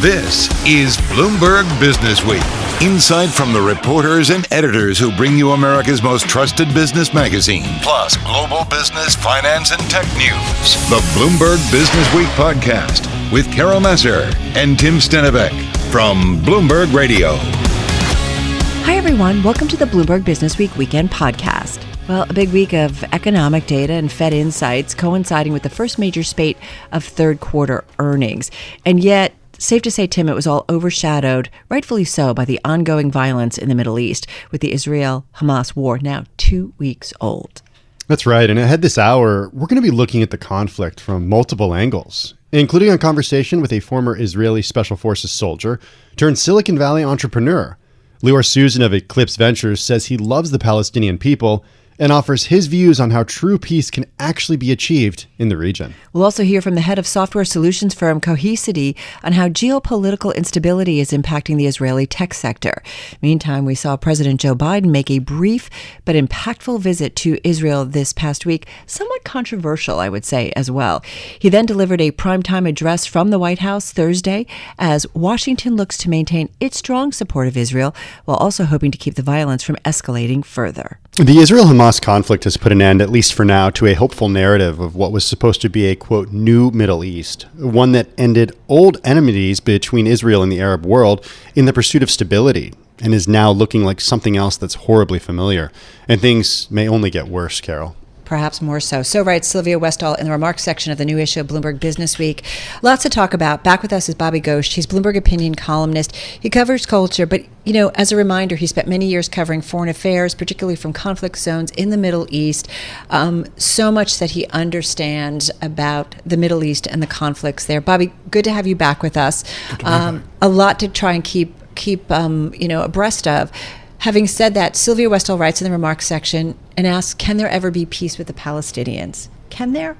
This is Bloomberg Businessweek. Insight from the reporters and editors who bring you America's most trusted business magazine, plus global business, finance, and tech news. The Bloomberg Businessweek podcast with Carol Massar and Tim Stenovec from Bloomberg Radio. Hi, everyone. Welcome to the Bloomberg Businessweek Weekend podcast. Well, a big week of economic data and Fed insights coinciding with the first major spate of third quarter earnings. And yet, safe to say, Tim, it was all overshadowed, rightfully so, by the ongoing violence in the Middle East with the Israel-Hamas war now 2 weeks old. That's right. And ahead this hour, we're going to be looking at the conflict from multiple angles, including a conversation with a former Israeli Special Forces soldier turned Silicon Valley entrepreneur. Lior Susan of Eclipse Ventures says he loves the Palestinian people and offers his views on how true peace can actually be achieved in the region. We'll also hear from the head of software solutions firm Cohesity on how geopolitical instability is impacting the Israeli tech sector. Meantime, we saw President Joe Biden make a brief but impactful visit to Israel this past week, somewhat controversial, I would say, as well. He then delivered a primetime address from the White House Thursday as Washington looks to maintain its strong support of Israel while also hoping to keep the violence from escalating further. The Israel-Hamas conflict has put an end, at least for now, to a hopeful narrative of what was supposed to be a, quote, new Middle East, one that ended old enmities between Israel and the Arab world in the pursuit of stability, and is now looking like something else that's horribly familiar. And things may only get worse, Carol. Perhaps more so. So writes Sylvia Westall in the remarks section of the new issue of Bloomberg Businessweek. Lots to talk about. Back with us is Bobby Ghosh. He's Bloomberg opinion columnist. He covers culture, but, you know, as a reminder, he spent many years covering foreign affairs, particularly from conflict zones in the Middle East. So much that he understands about the Middle East and the conflicts there. Bobby, good to have you back with us. A lot to try and keep abreast of. Having said that, Sylvia Westall writes in the remarks section and asks, can there ever be peace with the Palestinians? Can there?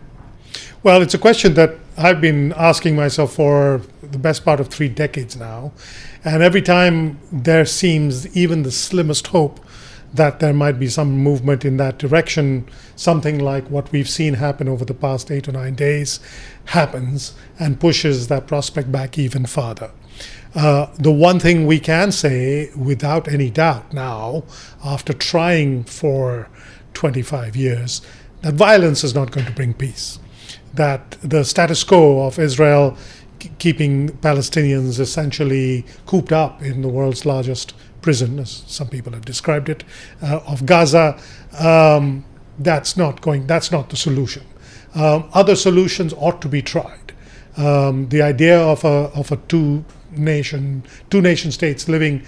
Well, it's a question that I've been asking myself for the best part of 3 decades now. And every time there seems even the slimmest hope that there might be some movement in that direction, something like what we've seen happen over the past 8 or 9 days happens and pushes that prospect back even farther. The one thing we can say without any doubt now, after trying for 25 years, that violence is not going to bring peace. That the status quo of Israel keeping Palestinians essentially cooped up in the world's largest prison, as some people have described it, of Gaza, that's not the solution. Other solutions ought to be tried. The idea of a two nation states living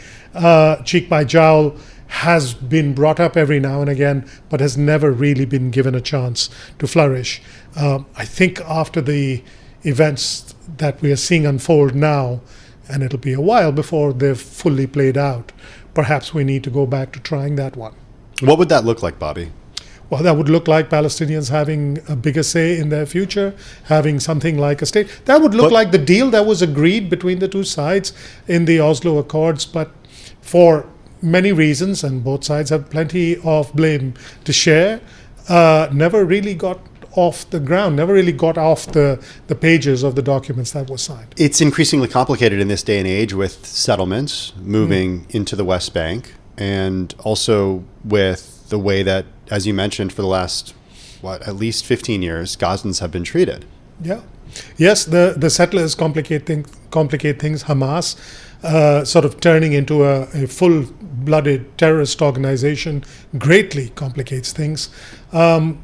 cheek by jowl has been brought up every now and again, but has never really been given a chance to flourish. I think after the events that we are seeing unfold now, and it'll be a while before they've fully played out, perhaps we need to go back to trying that one. What would that look like, Bobby? Well, that would look like Palestinians having a bigger say in their future, having something like a state. That would look like the deal that was agreed between the two sides in the Oslo Accords, but for many reasons, and both sides have plenty of blame to share, never really got off the ground, never really got off the pages of the documents that were signed. It's increasingly complicated in this day and age with settlements moving into the West Bank, and also with the way that, as you mentioned, for the last, at least 15 years, Gazans have been treated. Yeah. Yes, the settlers complicate things. Hamas sort of turning into a full-blooded terrorist organization greatly complicates things.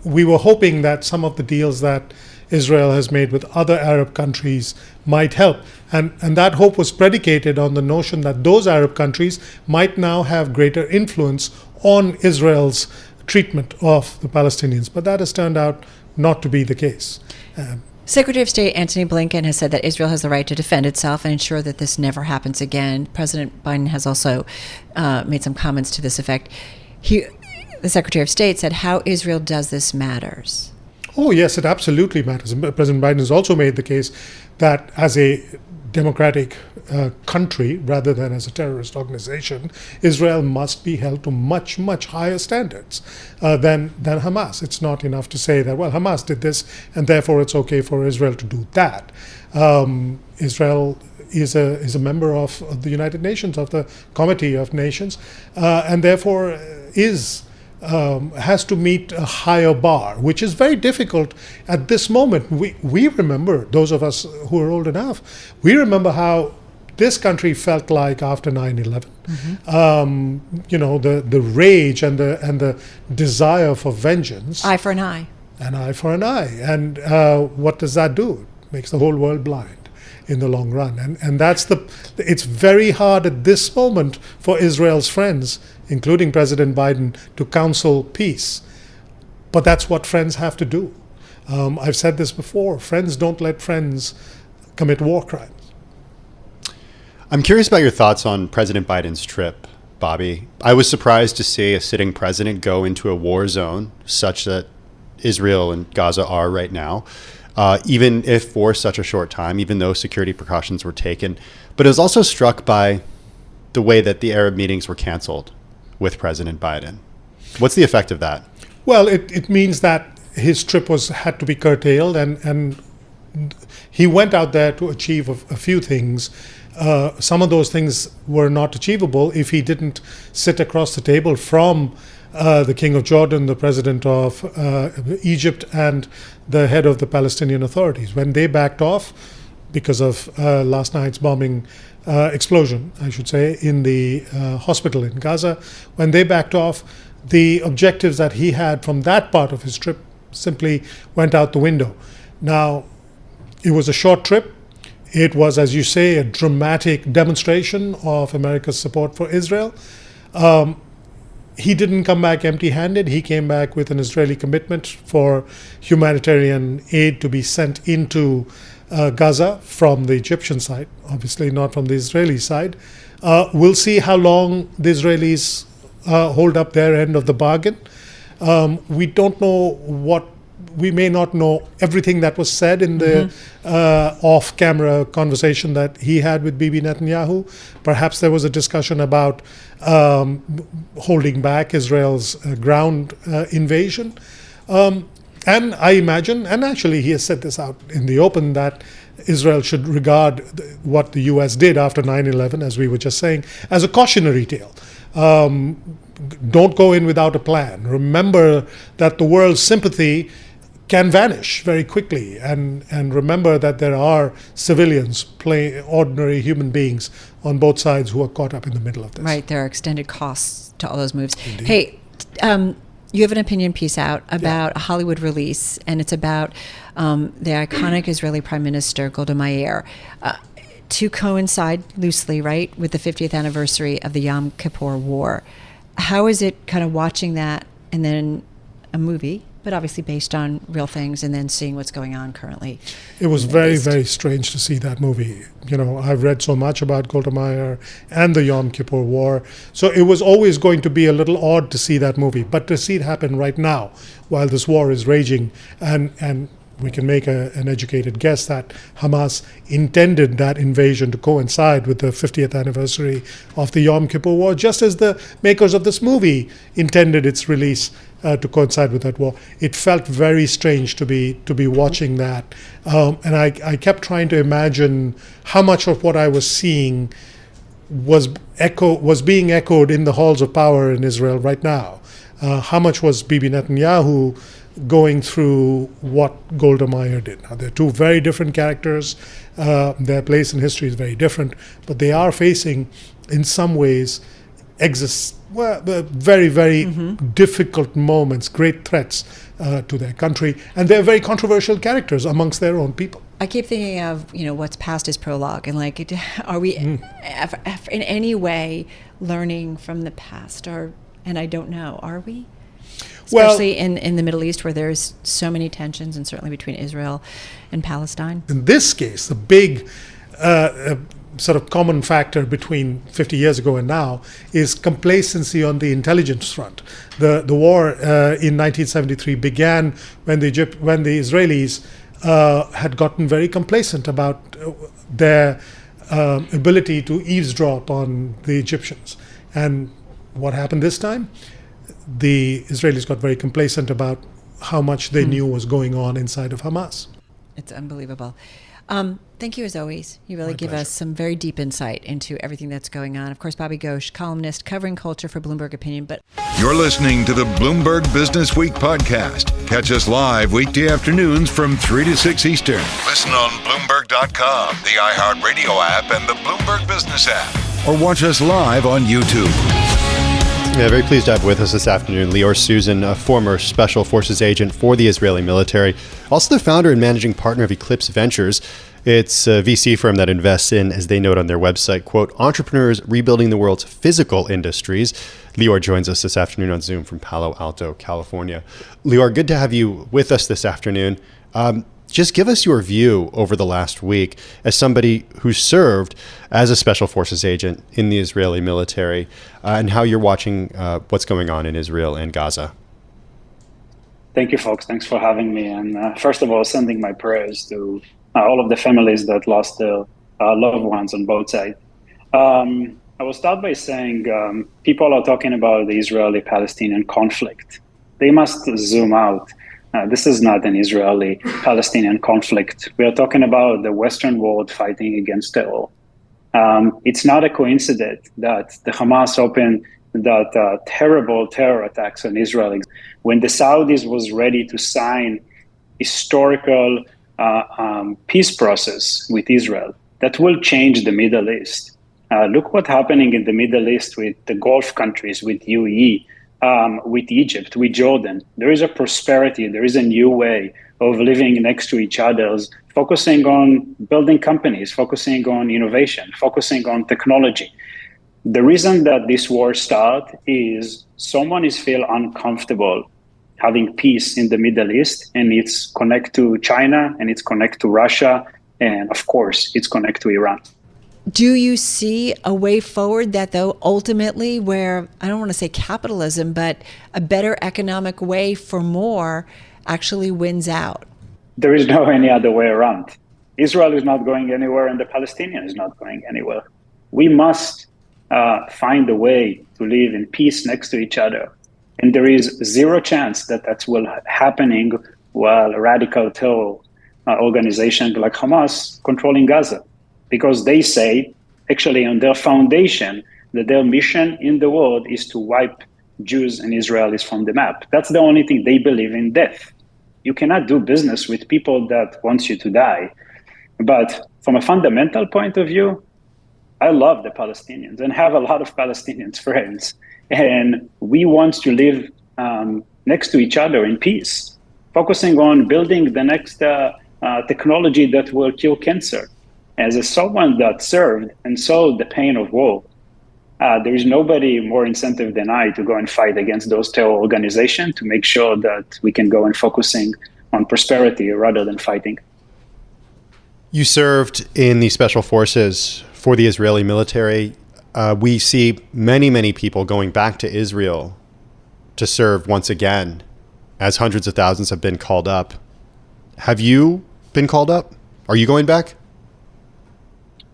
We were hoping that some of the deals that Israel has made with other Arab countries might help. And that hope was predicated on the notion that those Arab countries might now have greater influence on Israel's treatment of the Palestinians. But that has turned out not to be the case. Secretary of State Antony Blinken has said that Israel has the right to defend itself and ensure that this never happens again. President Biden has also made some comments to this effect. The Secretary of State said how Israel does this matters. Oh, yes, it absolutely matters. President Biden has also made the case that as a democratic country, rather than as a terrorist organization, Israel must be held to much, much higher standards than Hamas. It's not enough to say that, well, Hamas did this, and therefore it's okay for Israel to do that. Israel is a member of the United Nations, of the Committee of Nations, and therefore has to meet a higher bar, which is very difficult at this moment. We remember, those of us who are old enough, we remember how this country felt like after 9/11. The rage and the desire for vengeance. Eye for an eye. An eye for an eye. And what does that do? It makes the whole world blind in the long run. And it's very hard at this moment for Israel's friends, including President Biden, to counsel peace. But that's what friends have to do. I've said this before. Friends don't let friends commit war crimes. I'm curious about your thoughts on President Biden's trip, Bobby. I was surprised to see a sitting president go into a war zone such that Israel and Gaza are right now, even if for such a short time, even though security precautions were taken. But I was also struck by the way that the Arab meetings were canceled with President Biden. What's the effect of that? Well, it means that his trip had to be curtailed, and he went out there to achieve a few things. Some of those things were not achievable if he didn't sit across the table from the King of Jordan, the President of Egypt, and the head of the Palestinian authorities. When they backed off because of last night's bombing explosion, I should say, in the hospital in Gaza, when they backed off, the objectives that he had from that part of his trip simply went out the window. Now, it was a short trip. It was, as you say, a dramatic demonstration of America's support for Israel. He didn't come back empty-handed. He came back with an Israeli commitment for humanitarian aid to be sent into Gaza from the Egyptian side, obviously not from the Israeli side. We'll see how long the Israelis hold up their end of the bargain. We don't know we may not know everything that was said in the off-camera conversation that he had with Bibi Netanyahu. Perhaps there was a discussion about holding back Israel's ground invasion. And I imagine, and actually he has said this out in the open, that Israel should regard what the U.S. did after 9/11, as we were just saying, as a cautionary tale. Don't go in without a plan. Remember that the world's sympathy can vanish very quickly, and remember that there are civilians, ordinary human beings on both sides who are caught up in the middle of this. Right, there are extended costs to all those moves. Indeed. Hey, you have an opinion piece out about a Hollywood release, and it's about the iconic Israeli Prime Minister Golda Meir, to coincide loosely, right, with the 50th anniversary of the Yom Kippur War. How is it kind of watching that and then a movie, but obviously based on real things, and then seeing what's going on currently? It was very, very strange to see that movie. I've read so much about Golda Meir and the Yom Kippur War, so it was always going to be a little odd to see that movie. But to see it happen right now, while this war is raging, and we can make an educated guess that Hamas intended that invasion to coincide with the 50th anniversary of the Yom Kippur War, just as the makers of this movie intended its release to coincide with that war. It felt very strange to be watching that, and I kept trying to imagine how much of what I was seeing was being echoed in the halls of power in Israel right now. How much was Bibi Netanyahu going through what Golda Meir did? Now, they're two very different characters. Their place in history is very different, but they are facing, in some ways, very, very difficult moments, great threats to their country, and they're very controversial characters amongst their own people. I keep thinking of, what's past is prologue, and are we in any way learning from the past, and I don't know, are we? Especially in the Middle East, where there's so many tensions, and certainly between Israel and Palestine. In this case, the big sort of common factor between 50 years ago and now is complacency on the intelligence front. The war in 1973 began when the Israelis had gotten very complacent about their ability to eavesdrop on the Egyptians. And what happened this time? The Israelis got very complacent about how much they knew was going on inside of Hamas. It's unbelievable. Thank you, as always. You really My give pleasure. us some very deep insight into everything that's going on. Of course, Bobby Ghosh, columnist covering culture for Bloomberg Opinion. But You're listening to the Bloomberg Business Week podcast. Catch us live weekday afternoons from 3 to 6 Eastern. Listen on Bloomberg.com, the iHeartRadio app, and the Bloomberg Business App. Or watch us live on YouTube. Yeah, very pleased to have with us this afternoon Lior Susan, a former Special Forces agent for the Israeli military, also the founder and managing partner of Eclipse Ventures. It's a VC firm that invests in, as they note on their website, quote, entrepreneurs rebuilding the world's physical industries. Lior joins us this afternoon on Zoom from Palo Alto, California. Lior, good to have you with us this afternoon. Just give us your view over the last week as somebody who served as a Special Forces agent in the Israeli military and how you're watching what's going on in Israel and Gaza. Thank you, folks. Thanks for having me. And first of all, sending my prayers to all of the families that lost their loved ones on both sides. I will start by saying people are talking about the Israeli-Palestinian conflict. They must zoom out. This is not an Israeli-Palestinian conflict. We are talking about the Western world fighting against terror. It's not a coincidence that the Hamas opened that terrible terror attacks on Israel when the Saudis was ready to sign historical peace process with Israel that will change the Middle East. Look what's happening in the Middle East with the Gulf countries, with UAE, with Egypt, with Jordan. There is a prosperity. There is a new way of living next to each other, focusing on building companies, focusing on innovation, focusing on technology. The reason that this war started is someone is feel uncomfortable having peace in the Middle East, and it's connect to China, and it's connect to Russia, and of course, it's connect to Iran. do you see a way forward that, though, ultimately where, I don't want to say capitalism, but a better economic way for more actually wins out? There is no any other way around. Israel is not going anywhere, and the Palestinian is not going anywhere. We must find a way to live in peace next to each other. And there is zero chance that that's will happening while a radical terror organization like Hamas controlling Gaza. Because they say, actually on their foundation, that their mission in the world is to wipe Jews and Israelis from the map. That's the only thing they believe in, death. You cannot do business with people that wants you to die. But from a fundamental point of view, I love the Palestinians and have a lot of Palestinian friends. And we want to live next to each other in peace, focusing on building the next technology that will cure cancer. As someone that served and saw the pain of war, there is nobody more incentive than I to go and fight against those terror organizations to make sure that we can go and focusing on prosperity rather than fighting. You served in the special forces for the Israeli military. We see many, many people going back to Israel to serve once again, as hundreds of thousands have been called up. Have you been called up? Are you going back?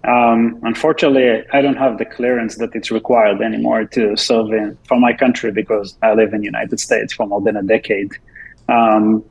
Unfortunately, I don't have the clearance that it's required anymore to serve for my country because I live in the United States for more than a decade. All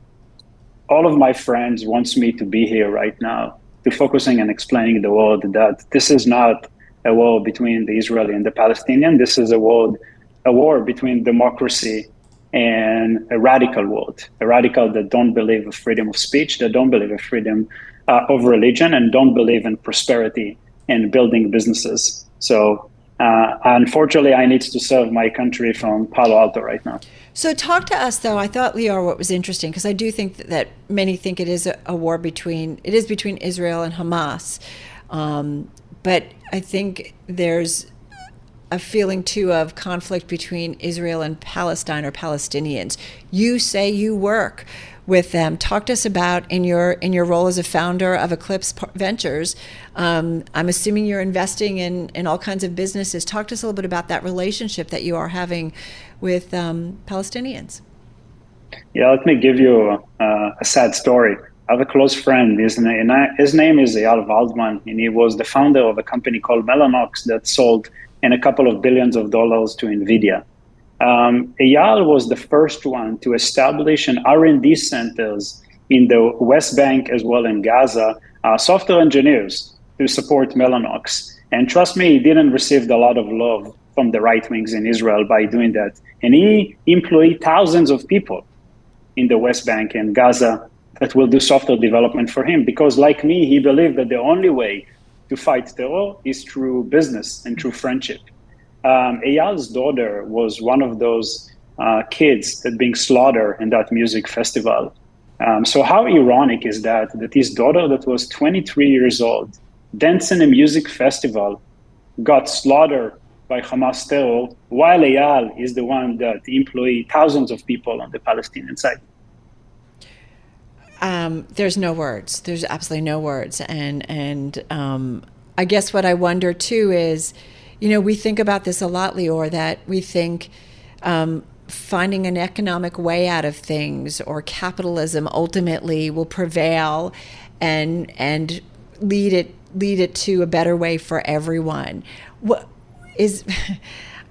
of my friends wants me to be here right now, to focusing and explaining the world that this is not a war between the Israeli and the Palestinian. This is a war between democracy and a radical world, a radical that don't believe in freedom of speech, that don't believe in freedom of religion, and don't believe in prosperity and building businesses. So unfortunately, I need to serve my country from Palo Alto right now. So talk to us, though. I thought, Lior, what was interesting, because I do think that many think it is a war between Israel and Hamas. But I think there's a feeling, too, of conflict between Israel and Palestine or Palestinians. You say you work with them. Talk to us about, in your role as a founder of Eclipse Ventures, I'm assuming you're investing in all kinds of businesses. Talk to us a little bit about that relationship that you are having with Palestinians. Yeah, let me give you a sad story. I have a close friend. His name is Eyal Waldman, and he was the founder of a company called Mellanox that sold in a couple of billions of dollars to NVIDIA. Eyal was the first one to establish an R&D centers in the West Bank as well in Gaza software engineers to support Mellanox. And trust me, he didn't receive a lot of love from the right wings in Israel by doing that. And he employed thousands of people in the West Bank and Gaza that will do software development for him. Because like me, he believed that the only way to fight terror is through business and through friendship. Eyal's daughter was one of those kids that being slaughtered in that music festival. So how ironic is that his daughter that was 23 years old, dancing in a music festival, got slaughtered by Hamas terror, while Eyal is the one that employed thousands of people on the Palestinian side. There's no words. There's absolutely no words. And I guess what I wonder too is, we think about this a lot, Lior, that we think finding an economic way out of things or capitalism ultimately will prevail and lead it to a better way for everyone.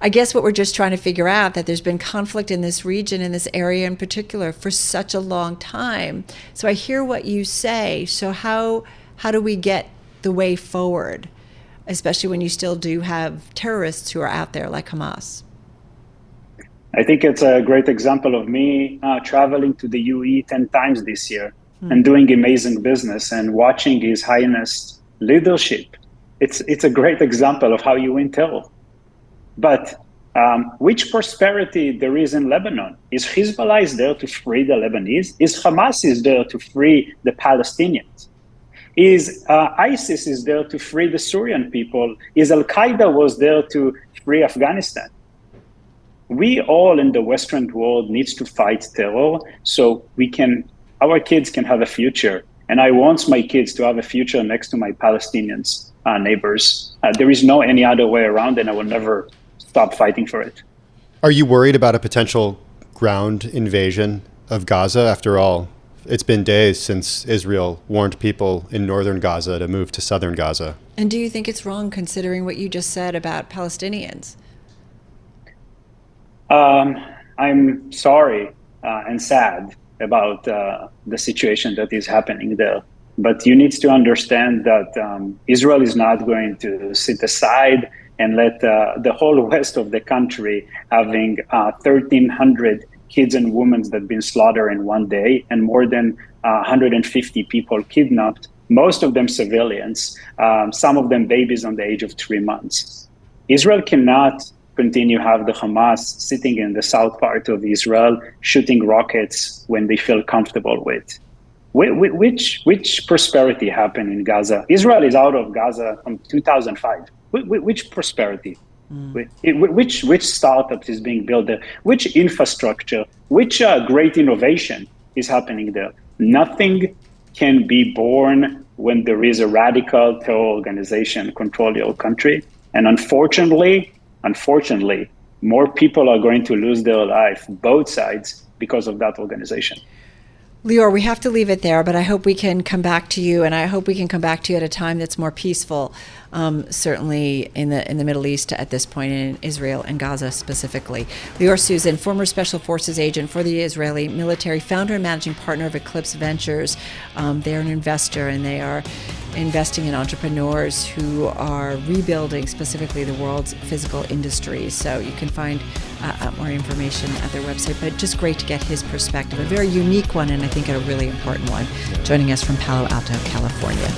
I guess what we're just trying to figure out, that there's been conflict in this region, in this area in particular, for such a long time. So I hear what you say. So how do we get the way forward, especially when you still do have terrorists who are out there like Hamas? I think it's a great example of me traveling to the UAE 10 times this year and doing amazing business and watching His Highness leadership. It's a great example of how you win terror. But which prosperity there is in Lebanon? Is Hezbollah is there to free the Lebanese? Is Hamas is there to free the Palestinians? Is ISIS is there to free the Syrian people? Is Al-Qaeda was there to free Afghanistan? We all in the Western world needs to fight terror so our kids can have a future. And I want my kids to have a future next to my Palestinians neighbors. There is no any other way around, and I will never stop fighting for it. Are you worried about a potential ground invasion of Gaza? After all, it's been days since Israel warned people in northern Gaza to move to southern Gaza. And do you think it's wrong, considering what you just said about Palestinians? I'm sorry and sad about the situation that is happening there. But you need to understand that Israel is not going to sit aside and let the whole west of the country having 1,300 kids and women that have been slaughtered in one day and more than 150 people kidnapped, most of them civilians, some of them babies on the age of 3 months. Israel cannot continue have the Hamas sitting in the south part of Israel, shooting rockets when they feel comfortable with. Which prosperity happened in Gaza? Israel is out of Gaza from 2005. Which prosperity? Which startup is being built there? Which infrastructure? Which great innovation is happening there? Nothing can be born when there is a radical terror organization control your country. And unfortunately, more people are going to lose their life, both sides, because of that organization. Lior, we have to leave it there, but I hope we can come back to you, and I hope we can come back to you at a time that's more peaceful, certainly in the Middle East at this point, in Israel and Gaza specifically. Lior Susan, former Special Forces agent for the Israeli military, founder and managing partner of Eclipse Ventures. They're an investor, and they are investing in entrepreneurs who are rebuilding specifically the world's physical industry. So you can find more information at their website, but just great to get his perspective, a very unique one, and I think a really important one, joining us from Palo Alto, California.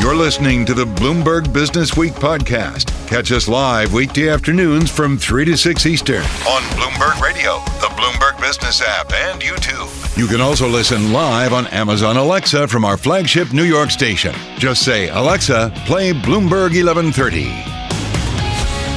You're listening to the Bloomberg Business Week podcast. Catch us live weekday afternoons from 3 to 6 Eastern on Bloomberg Radio, the Bloomberg Business App, and YouTube. You can also listen live on Amazon Alexa from our flagship New York station. Just say, Alexa, play Bloomberg 1130.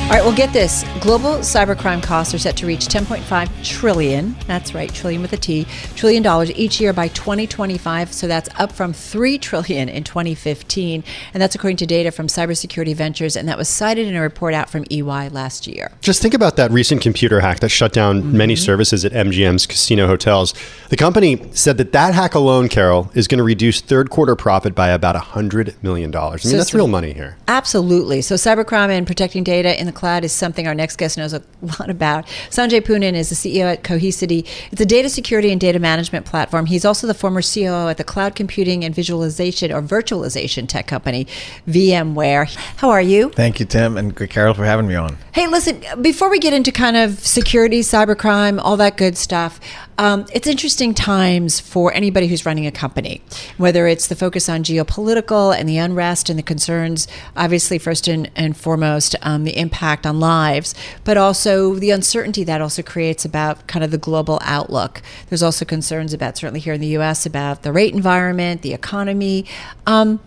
All right, well, get this. Global cybercrime costs are set to reach $10.5 trillion. That's right, trillion with a T, $trillion each year by 2025. So that's up from $3 trillion in 2015. And that's according to data from Cybersecurity Ventures. And that was cited in a report out from EY last year. Just think about that recent computer hack that shut down many services at MGM's casino hotels. The company said that hack alone, Carol, is going to reduce third quarter profit by about $100 million. I mean, that's real money here. Absolutely. So cybercrime and protecting data in the cloud is something our next guest knows a lot about. Sanjay Poonen is the CEO at Cohesity. It's a data security and data management platform. He's also the former COO at the cloud computing and visualization or virtualization tech company, VMware. How are you? Thank you, Tim, and Carol, for having me on. Hey, listen, before we get into kind of security, cybercrime, all that good stuff, it's interesting times for anybody who's running a company, whether it's the focus on geopolitical and the unrest and the concerns, obviously first and foremost, the impact on lives, but also the uncertainty that also creates about kind of the global outlook. There's also concerns about, certainly here in the U.S., about the rate environment, the economy. From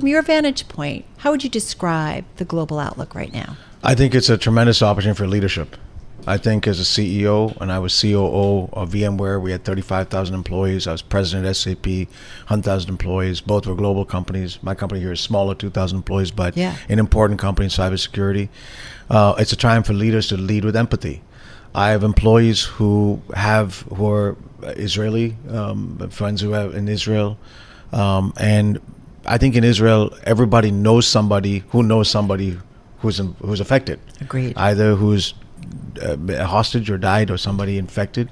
your vantage point, how would you describe the global outlook right now? I think it's a tremendous opportunity for leadership. I think as a CEO, and I was COO of VMware, we had 35,000 employees. I was president of SAP, 100,000 employees. Both were global companies. My company here is smaller, 2,000 employees, but an important company in cybersecurity. It's a time for leaders to lead with empathy. I have employees who are Israeli, friends who have in Israel, and I think in Israel, everybody knows somebody who's affected. Agreed. Either who's a hostage or died or somebody infected.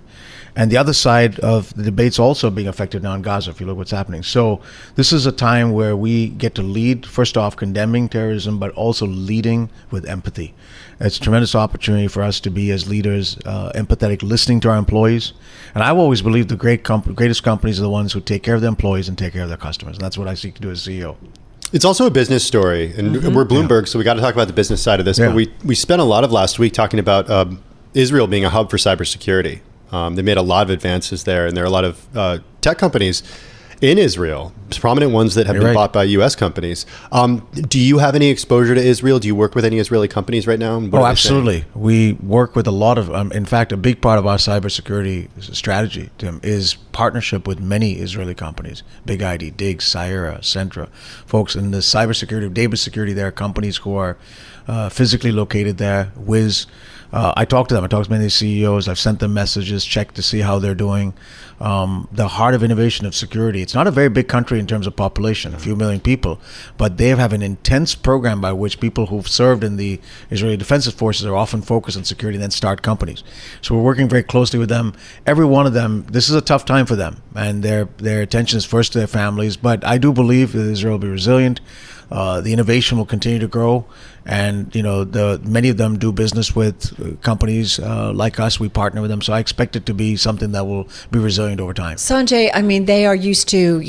And the other side of the debate's also being affected now in Gaza, if you look what's happening. So this is a time where we get to lead, first off, condemning terrorism, but also leading with empathy. It's a tremendous opportunity for us to be, as leaders, empathetic, listening to our employees. And I've always believed the greatest companies are the ones who take care of their employees and take care of their customers. And that's what I seek to do as CEO. It's also a business story, and we're Bloomberg, so we got to talk about the business side of this. But we spent a lot of last week talking about Israel being a hub for cybersecurity. They made a lot of advances there, and there are a lot of tech companies in Israel, prominent ones that have been bought by U.S. companies. Do you have any exposure to Israel? Do you work with any Israeli companies right now? Oh, absolutely. We work with a lot of, in fact, a big part of our cybersecurity strategy, Tim, is partnership with many Israeli companies. Big ID, Diggs, Sierra, Centra. Folks in the cybersecurity, data security, there are companies who are physically located there. Wiz. I talk to them. I talk to many CEOs. I've sent them messages, checked to see how they're doing. The heart of innovation of security. It's not a very big country in terms of population, a few million people, but they have an intense program by which people who've served in the Israeli Defensive Forces are often focused on security and then start companies. So we're working very closely with them. Every one of them, this is a tough time for them, and their attention is first to their families. But I do believe that Israel will be resilient. The innovation will continue to grow, and many of them do business with companies like us. We partner with them, so I expect it to be something that will be resilient over time. Sanjay, I mean, they are used to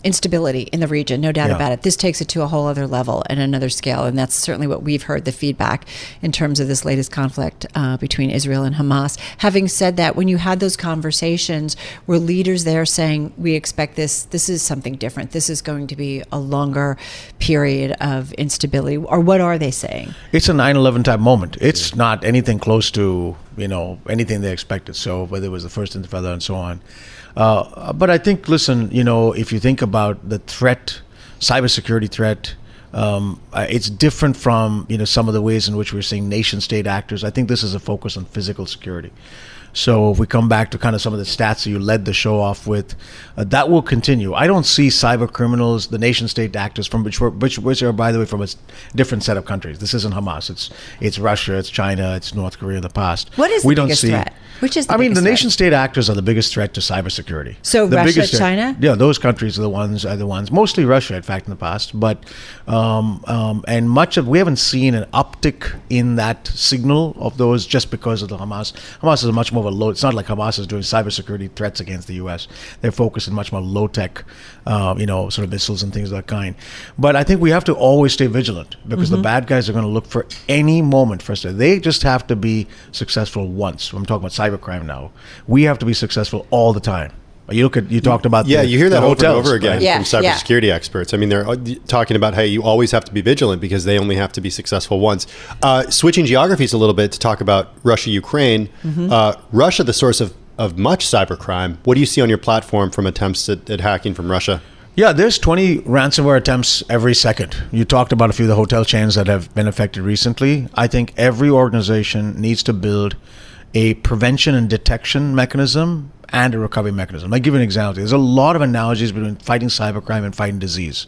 instability in the region, no doubt about it. This takes it to a whole other level and another scale, and that's certainly what we've heard, the feedback in terms of this latest conflict between Israel and Hamas. Having said that, when you had those conversations, were leaders there saying, we expect this is something different, this is going to be a longer period of instability, or what are they saying? It's a 9/11 type moment. It's not anything close to anything they expected. So whether it was the first intifada and so on, but I think, listen, if you think about the threat, cybersecurity threat, it's different from some of the ways in which we're seeing nation state actors. I think this is a focus on physical security. So if we come back to kind of some of the stats that you led the show off with, that will continue. I don't see cyber criminals, the nation state actors, from which are, by the way, from a different set of countries. This isn't Hamas. It's Russia, it's China, it's North Korea in the past. What is the biggest threat? Which is the biggest the threat? Nation state actors are the biggest threat to cybersecurity. So the Russia, China? Yeah, those countries are the ones. Mostly Russia, in fact, in the past. But and we haven't seen an uptick in that signal of those just because of the Hamas. Hamas is a much more of a low. It's not like Hamas is doing cybersecurity threats against the U.S. They're focused on much more low tech, sort of missiles and things of that kind. But I think we have to always stay vigilant because the bad guys are going to look for any moment for us. They just have to be successful once. I'm talking about cybercrime now. We have to be successful all the time. You talked about you hear that over and over again right? from cybersecurity experts. I mean, they're talking about, hey, you always have to be vigilant because they only have to be successful once. Switching geographies a little bit to talk about Russia, Ukraine. Russia, the source of much cybercrime. What do you see on your platform from attempts at hacking from Russia? Yeah, there's 20 ransomware attempts every second. You talked about a few of the hotel chains that have been affected recently. I think every organization needs to build a prevention and detection mechanism and a recovery mechanism. I'll give you an example. There's a lot of analogies between fighting cybercrime and fighting disease.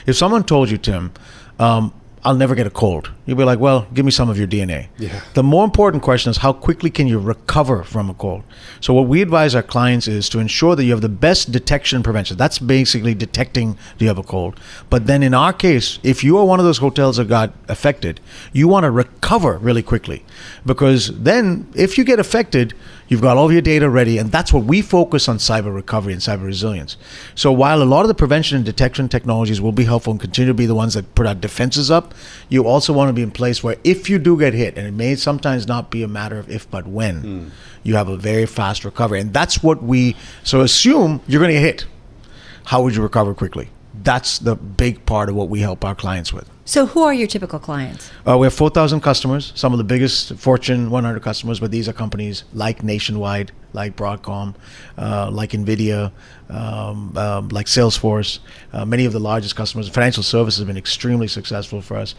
If someone told you, Tim, I'll never get a cold. you'll be like, well, give me some of your DNA. Yeah. The more important question is how quickly can you recover from a cold? So what we advise our clients is to ensure that you have the best detection and prevention. That's basically detecting do you have a cold. But then in our case, if you are one of those hotels that got affected, you want to recover really quickly. Because then if you get affected, you've got all of your data ready, and that's what we focus on: cyber recovery and cyber resilience. So while a lot of the prevention and detection technologies will be helpful and continue to be the ones that put our defenses up, you also want to be in place where if you do get hit, and it may sometimes not be a matter of if but when, you have a very fast recovery. And that's what so assume you're going to get hit. How would you recover quickly? That's the big part of what we help our clients with. So who are your typical clients? We have 4,000 customers, some of the biggest Fortune 100 customers, but these are companies like Nationwide, like Broadcom, like NVIDIA, like Salesforce. Many of the largest customers. Financial services have been extremely successful for us.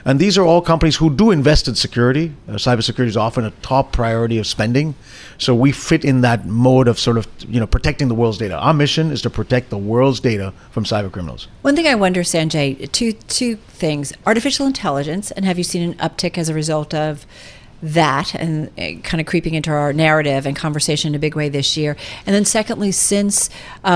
And these are all companies who do invest in security. Cybersecurity is often a top priority of spending. So we fit in that mode of sort of, protecting the world's data. Our mission is to protect the world's data from cyber criminals. One thing I wonder, Sanjay, two things. Artificial intelligence, and have you seen an uptick as a result of that and kind of creeping into our narrative and conversation in a big way this year? And then secondly, since the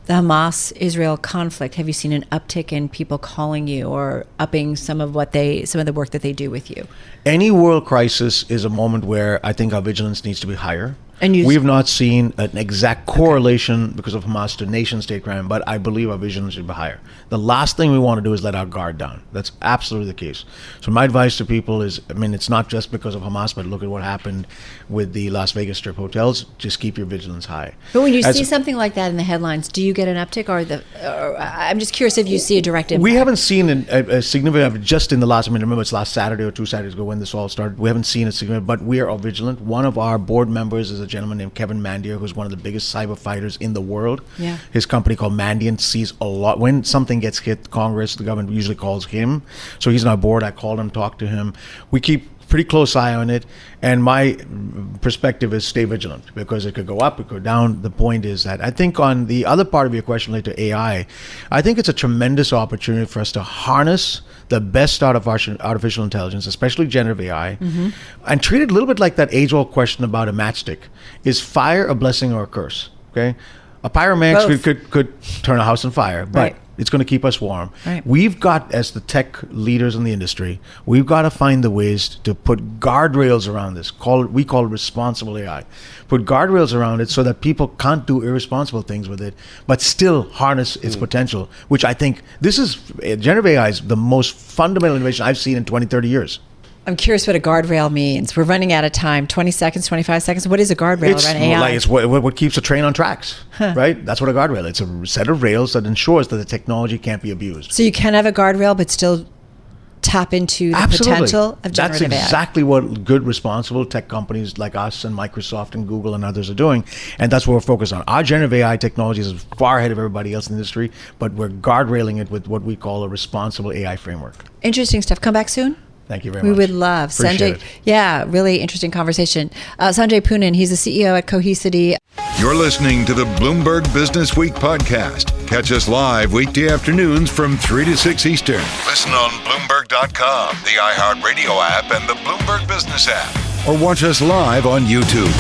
Hamas-Israel conflict, have you seen an uptick in people calling you or upping some of the work that they do with you? Any world crisis is a moment where I think our vigilance needs to be higher. And we have not seen an exact correlation because of Hamas to nation-state crime, but I believe our vigilance should be higher. The last thing we want to do is let our guard down. That's absolutely the case. So my advice to people is, it's not just because of Hamas, but look at what happened with the Las Vegas Strip hotels. Just keep your vigilance high. But when you see something like that in the headlines, do you get an uptick, or I'm just curious if you see a direct impact? We haven't seen a significant, just in the last, remember it's last Saturday or 2 Saturdays ago when this all started. We haven't seen a significant, but we are vigilant. One of our board members is a gentleman named Kevin Mandier, who's one of the biggest cyber fighters in the world. Yeah. His company called Mandiant sees a lot. When something gets hit, Congress, the government usually calls him. So he's on our board. I called him, talked to him. We keep pretty close eye on it. And my perspective is stay vigilant, because it could go up, it could go down. The point is that I think on the other part of your question related to AI, I think it's a tremendous opportunity for us to harness the best out of artificial intelligence, especially generative AI, and treat it a little bit like that age-old question about a matchstick. Is fire a blessing or a curse? Okay, a pyromaniac could turn a house on fire, but it's going to keep us warm. Right. We've got, as the tech leaders in the industry, we've got to find the ways to put guardrails around this. We call it responsible AI. Put guardrails around it so that people can't do irresponsible things with it, but still harness its potential, which I think generative AI is the most fundamental innovation I've seen in 20, 30 years. I'm curious what a guardrail means. We're running out of time. 20 seconds, 25 seconds. What is a guardrail around AI? It's what keeps a train on tracks, right? That's what a guardrail is. It's a set of rails that ensures that the technology can't be abused. So you can have a guardrail, but still tap into the potential of generative AI. That's exactly what good, responsible tech companies like us and Microsoft and Google and others are doing. And that's what we're focused on. Our generative AI technology is far ahead of everybody else in the industry, but we're guardrailing it with what we call a responsible AI framework. Interesting stuff. Come back soon. Thank you very much. We would love. Appreciate Sanjay. Yeah, really interesting conversation. Sanjay Poonen, he's the CEO at Cohesity. You're listening to the Bloomberg Business Week podcast. Catch us live weekday afternoons from 3 to 6 Eastern. Listen on Bloomberg.com, the iHeartRadio app, and the Bloomberg Business App. Or watch us live on YouTube.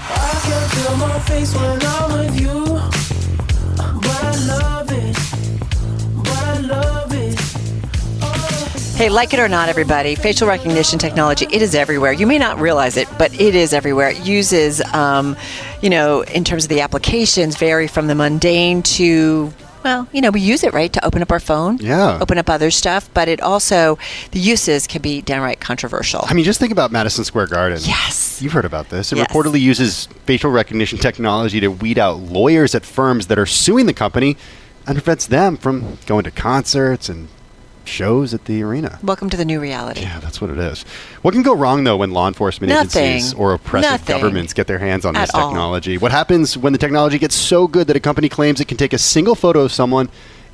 I can feel my face when I'm with you, but I love it. Hey, like it or not, everybody, facial recognition technology, it is everywhere. You may not realize it, but it is everywhere. It uses, in terms of the applications, vary from the mundane to, we use it, right, to open up our phone, open up other stuff, but it also, the uses can be downright controversial. I mean, just think about Madison Square Garden. Yes. You've heard about this. It reportedly uses facial recognition technology to weed out lawyers at firms that are suing the company and prevents them from going to concerts and shows at the arena. Welcome to the new reality. Yeah, that's what it is. What can go wrong, though, when law enforcement agencies or oppressive governments get their hands on this technology? What happens when the technology gets so good that a company claims it can take a single photo of someone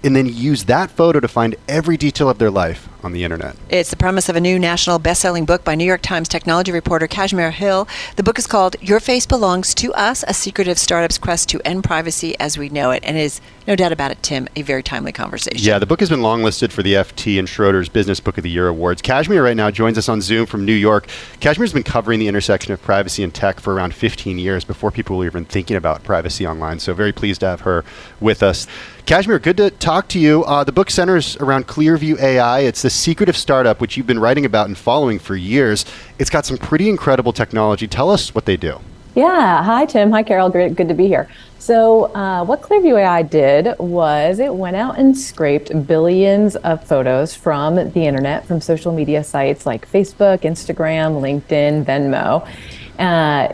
and then use that photo to find every detail of their life on the internet. It's the premise of a new national best-selling book by New York Times technology reporter Kashmir Hill. The book is called Your Face Belongs to Us, A Secretive Startup's Quest to End Privacy as We Know It, and is, no doubt about it, Tim, a very timely conversation. Yeah, the book has been longlisted for the FT and Schroeder's Business Book of the Year awards. Kashmir right now joins us on Zoom from New York. Kashmir's been covering the intersection of privacy and tech for around 15 years before people were even thinking about privacy online, so very pleased to have her with us. Kashmir, good to talk to you. The book centers around Clearview AI. It's the secretive startup which you've been writing about and following for years. It's got some pretty incredible technology. Tell us what they do. Yeah. Hi, Tim. Hi, Carol. Good to be here. So what Clearview AI did was it went out and scraped billions of photos from the internet, from social media sites like Facebook, Instagram, LinkedIn, Venmo.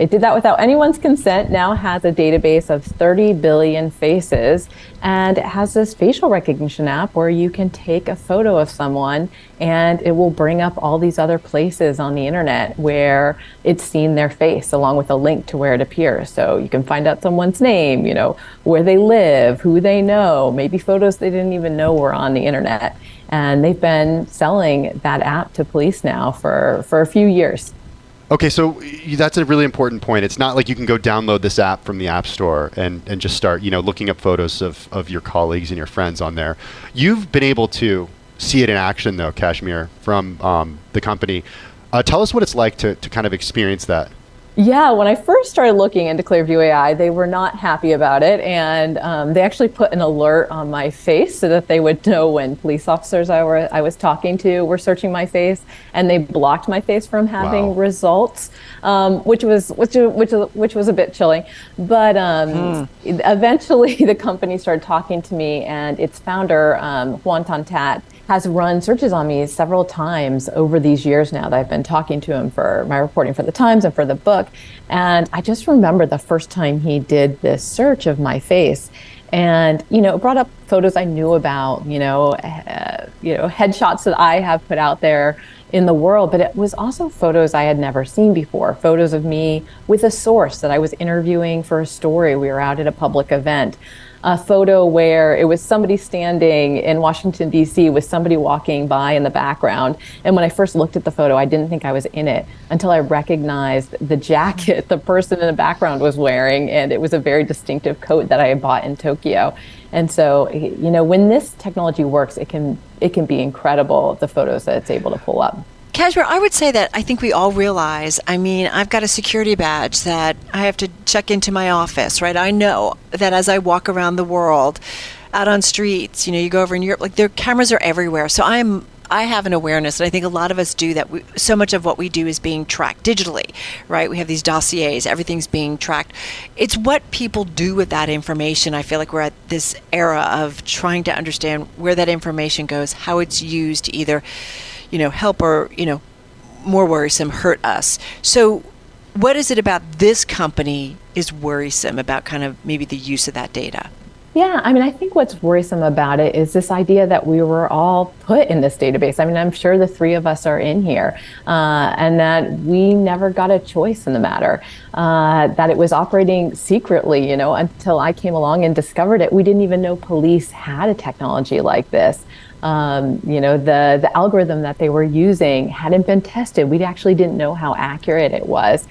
It did that without anyone's consent, now has a database of 30 billion faces, and it has this facial recognition app where you can take a photo of someone and it will bring up all these other places on the internet where it's seen their face, along with a link to where it appears. So you can find out someone's name, where they live, who they know, maybe photos they didn't even know were on the internet. And they've been selling that app to police now for a few years. Okay, so that's a really important point. It's not like you can go download this app from the App Store and just start, looking up photos of your colleagues and your friends on there. You've been able to see it in action, though, Kashmir, from the company. Tell us what it's like to kind of experience that. Yeah, when I first started looking into Clearview AI, they were not happy about it, and they actually put an alert on my face so that they would know when police officers I was talking to were searching my face, and they blocked my face from having results, which was a bit chilling. But eventually, the company started talking to me, and its founder, Juan Tantat, has run searches on me several times over these years now that I've been talking to him for my reporting for the Times and for the book. And I just remember the first time he did this search of my face, and it brought up photos I knew about, headshots that I have put out there in the world, but it was also photos I had never seen before, photos of me with a source that I was interviewing for a story. We were out at a public event. A photo where it was somebody standing in Washington, D.C. with somebody walking by in the background. And when I first looked at the photo, I didn't think I was in it until I recognized the jacket the person in the background was wearing. And it was a very distinctive coat that I had bought in Tokyo. And so, when this technology works, it can be incredible, the photos that it's able to pull up. Kashmir, I would say that I think we all realize, I've got a security badge that I have to check into my office, right? I know that as I walk around the world, out on streets, you go over in Europe, their cameras are everywhere. So I have an awareness, and I think a lot of us do, that so much of what we do is being tracked digitally, right? We have these dossiers, everything's being tracked. It's what people do with that information. I feel like we're at this era of trying to understand where that information goes, how it's used to either help or, more worrisome, hurt us. So what is it about this company is worrisome about kind of maybe the use of that data? Yeah, I think what's worrisome about it is this idea that we were all put in this database. I'm sure the three of us are in here, and that we never got a choice in the matter, that it was operating secretly, until I came along and discovered it. We didn't even know police had a technology like this. The algorithm that they were using hadn't been tested. We actually didn't know how accurate it was.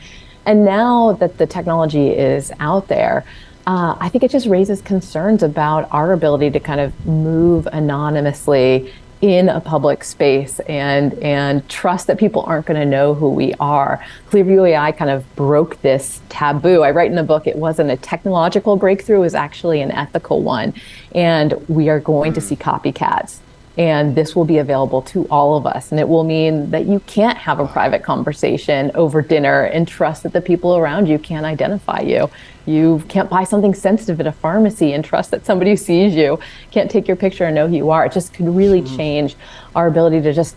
And now that the technology is out there, I think it just raises concerns about our ability to kind of move anonymously in a public space and trust that people aren't going to know who we are. Clearview AI kind of broke this taboo. I write in the book, it wasn't a technological breakthrough, it was actually an ethical one. And we are going to see copycats. And this will be available to all of us. And it will mean that you can't have a private conversation over dinner and trust that the people around you can't identify you. You can't buy something sensitive at a pharmacy and trust that somebody who sees you can't take your picture and know who you are. It just could really change our ability to just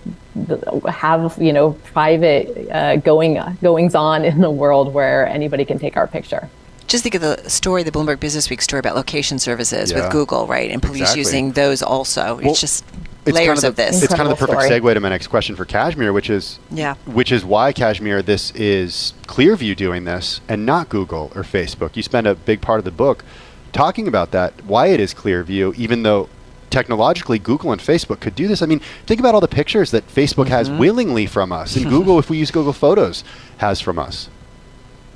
have, private goings on in the world where anybody can take our picture. Just think of the story, the Bloomberg Businessweek story about location services with Google, right? And police using those also. Well, it's just layers of this. It's kind of the perfect segue to my next question for Kashmir, which is why, Kashmir, this is Clearview doing this and not Google or Facebook. You spend a big part of the book talking about that, why it is Clearview, even though technologically Google and Facebook could do this. I mean, think about all the pictures that Facebook has willingly from us, and Google, if we use Google Photos, has from us.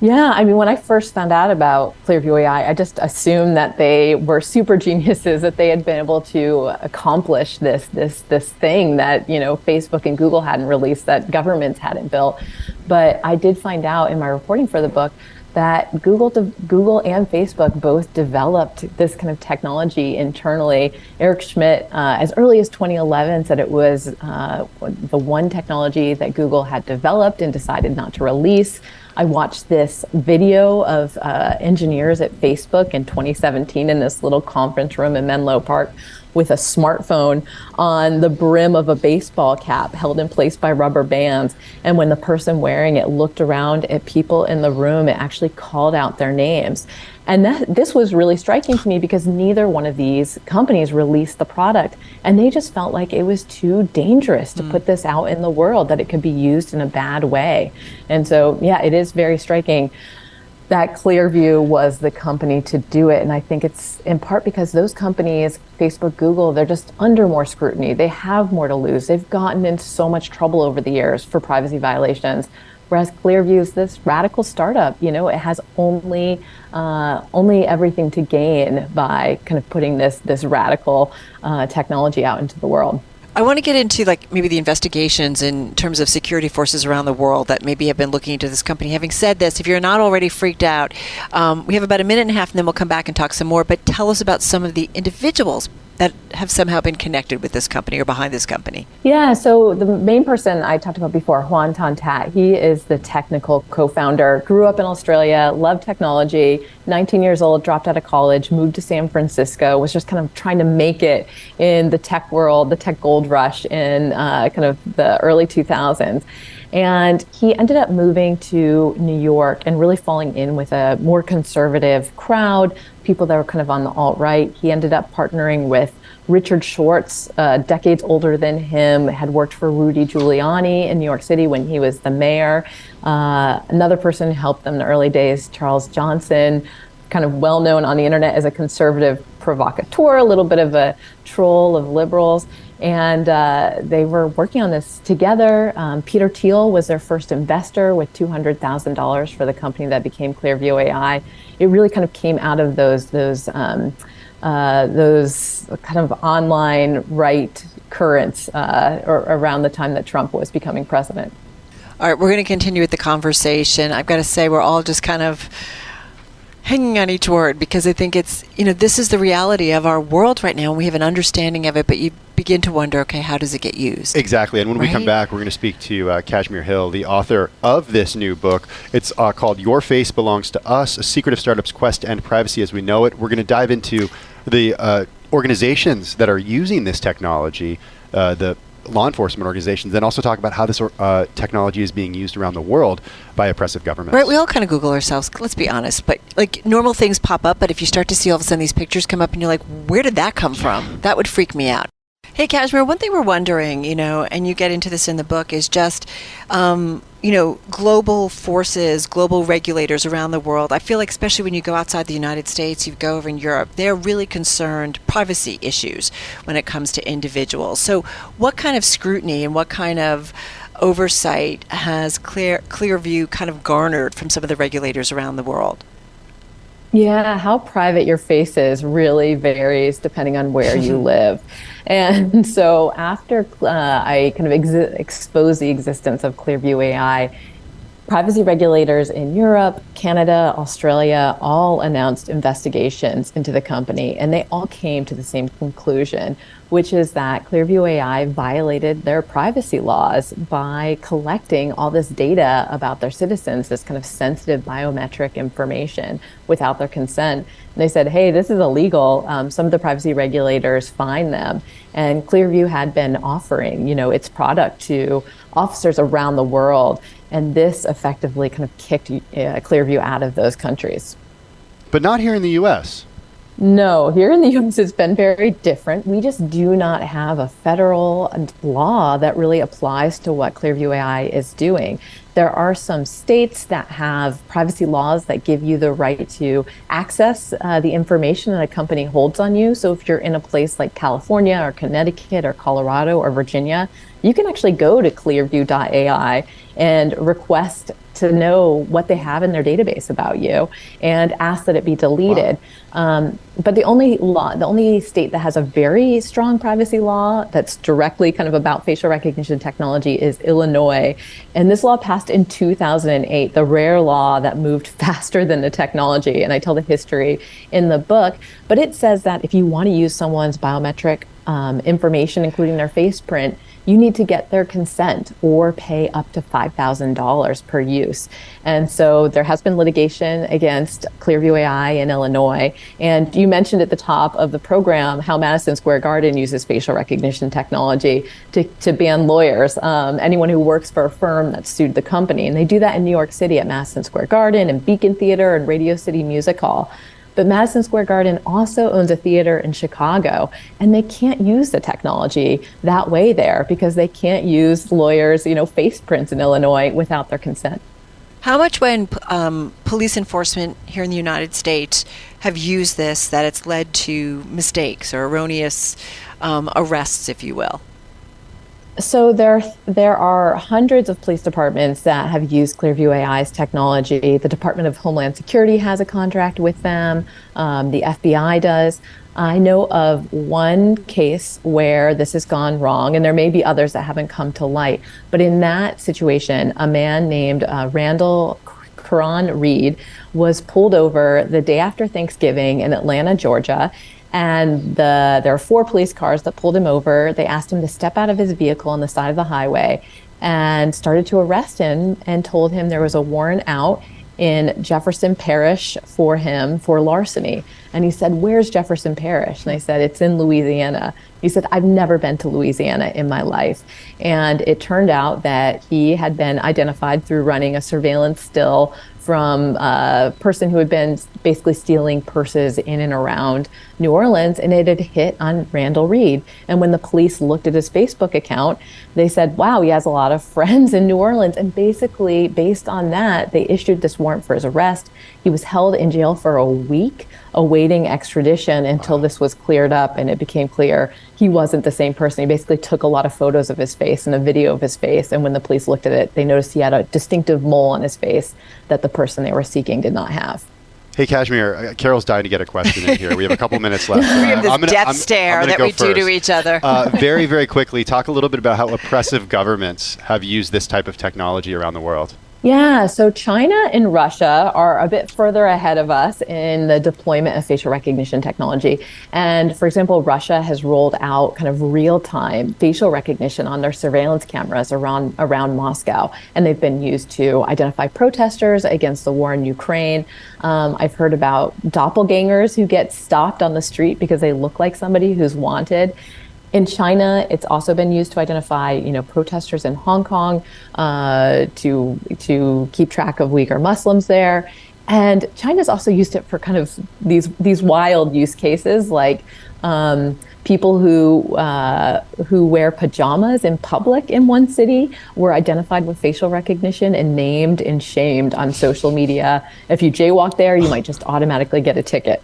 Yeah, I mean, when I first found out about Clearview AI, I just assumed that they were super geniuses, that they had been able to accomplish this thing that, Facebook and Google hadn't released, that governments hadn't built. But I did find out in my reporting for the book that Google and Facebook both developed this kind of technology internally. Eric Schmidt, as early as 2011, said it was the one technology that Google had developed and decided not to release. I watched this video of engineers at Facebook in 2017 in this little conference room in Menlo Park with a smartphone on the brim of a baseball cap held in place by rubber bands. And when the person wearing it looked around at people in the room, it actually called out their names. And this was really striking to me because neither one of these companies released the product. And they just felt like it was too dangerous to put this out in the world, that it could be used in a bad way. And so, yeah, it is very striking that Clearview was the company to do it. And I think it's in part because those companies, Facebook, Google, they're just under more scrutiny. They have more to lose. They've gotten into so much trouble over the years for privacy violations. Whereas Clearview is this radical startup, it has only everything to gain by kind of putting this radical technology out into the world. I want to get into maybe the investigations in terms of security forces around the world that maybe have been looking into this company. Having said this, if you're not already freaked out, we have about a minute and a half and then we'll come back and talk some more. But tell us about some of the individuals that have somehow been connected with this company or behind this company. Yeah, so the main person I talked about before, Juan Ton Tat, he is the technical co-founder, grew up in Australia, loved technology, 19 years old, dropped out of college, moved to San Francisco, was just kind of trying to make it in the tech world, the tech gold rush in kind of the early 2000s. And he ended up moving to New York and really falling in with a more conservative crowd, people that were kind of on the alt-right. He ended up partnering with Richard Schwartz, decades older than him, had worked for Rudy Giuliani in New York City when he was the mayor. Another person who helped them in the early days, Charles Johnson, kind of well known on the internet as a conservative provocateur, a little bit of a troll of liberals. And they were working on this together. Peter Thiel was their first investor with $200,000 for the company that became Clearview AI. It really kind of came out of those kind of online right currents around the time that Trump was becoming president. All right, we're going to continue with the conversation. I've got to say, we're all just kind of hanging on each word because I think it's, this is the reality of our world right now. And we have an understanding of it, but you begin to wonder, okay, how does it get used? Exactly. And when we come back, we're going to speak to Kashmir Hill, the author of this new book. It's called Your Face Belongs to Us, A Secret of Startups' Quest to End Privacy as We Know It. We're going to dive into the organizations that are using this technology, the law enforcement organizations, then also talk about how this technology is being used around the world by oppressive governments. Right, we all kind of Google ourselves, let's be honest, but normal things pop up, but if you start to see all of a sudden these pictures come up and you're like, where did that come from? That would freak me out. Hey, Kashmir, one thing we're wondering, and you get into this in the book, is just, global forces, global regulators around the world. I feel like especially when you go outside the United States, you go over in Europe, they're really concerned privacy issues when it comes to individuals. So what kind of scrutiny and what kind of oversight has Clearview kind of garnered from some of the regulators around the world? Yeah, how private your face is really varies depending on where you live. And so after I kind of exposed the existence of Clearview AI, privacy regulators in Europe, Canada, Australia all announced investigations into the company, and they all came to the same conclusion, which is that Clearview AI violated their privacy laws by collecting all this data about their citizens, this kind of sensitive biometric information without their consent. And they said, hey, this is illegal. Some of the privacy regulators fined them. And Clearview had been offering, its product to officers around the world. And this effectively kind of kicked Clearview out of those countries. But not here in the U.S. No, here in the US, it's been very different. We just do not have a federal law that really applies to what Clearview AI is doing. There are some states that have privacy laws that give you the right to access the information that a company holds on you. So if you're in a place like California or Connecticut or Colorado or Virginia, you can actually go to clearview.ai and request to know what they have in their database about you and ask that it be deleted. Wow. But the only state that has a very strong privacy law that's directly kind of about facial recognition technology is Illinois. And this law passed in 2008, the rare law that moved faster than the technology. And I tell the history in the book, but it says that if you want to use someone's biometric information, including their face print, you need to get their consent or pay up to $5,000 per use. And so there has been litigation against Clearview AI in Illinois. And you mentioned at the top of the program how Madison Square Garden uses facial recognition technology to ban lawyers, anyone who works for a firm that sued the company. And they do that in New York City at Madison Square Garden and Beacon Theater and Radio City Music Hall. But Madison Square Garden also owns a theater in Chicago, and they can't use the technology that way there because they can't use lawyers, face prints in Illinois without their consent. How much when police enforcement here in the United States have used this that it's led to mistakes or erroneous arrests, if you will? So there are hundreds of police departments that have used Clearview AI's technology. The Department of Homeland Security has a contract with them. The FBI does. I know of one case where this has gone wrong, and there may be others that haven't come to light. But in that situation, a man named Randall Caron Reed was pulled over the day after Thanksgiving in Atlanta, Georgia. And there are 4 police cars that pulled him over. They asked him to step out of his vehicle on the side of the highway and started to arrest him and told him there was a warrant out in Jefferson Parish for him for larceny. And he said, "Where's Jefferson Parish?" And I said, "It's in Louisiana." He said, "I've never been to Louisiana in my life." And it turned out that he had been identified through running a surveillance still from a person who had been basically stealing purses in and around New Orleans, and it had hit on Randall Reed. And when the police looked at his Facebook account, they said, wow, he has a lot of friends in New Orleans. And basically, based on that, they issued this warrant for his arrest. He was held in jail for a week, awaiting extradition until this was cleared up and it became clear he wasn't the same person. He basically took a lot of photos of his face and a video of his face. And when the police looked at it, they noticed he had a distinctive mole on his face that the person they were seeking did not have. Hey, Kashmir, Carol's dying to get a question in here. We have a couple minutes left. We have this death stare that we do to each other. Very, very quickly, talk a little bit about how oppressive governments have used this type of technology around the world. Yeah, so China and Russia are a bit further ahead of us in the deployment of facial recognition technology. And for example, Russia has rolled out kind of real-time facial recognition on their surveillance cameras around Moscow. And they've been used to identify protesters against the war in Ukraine. I've heard about doppelgangers who get stopped on the street because they look like somebody who's wanted. In China, it's also been used to identify, protesters in Hong Kong, to keep track of Uyghur Muslims there. And China's also used it for kind of these wild use cases, like people who wear pajamas in public in one city were identified with facial recognition and named and shamed on social media. If you jaywalk there, you might just automatically get a ticket.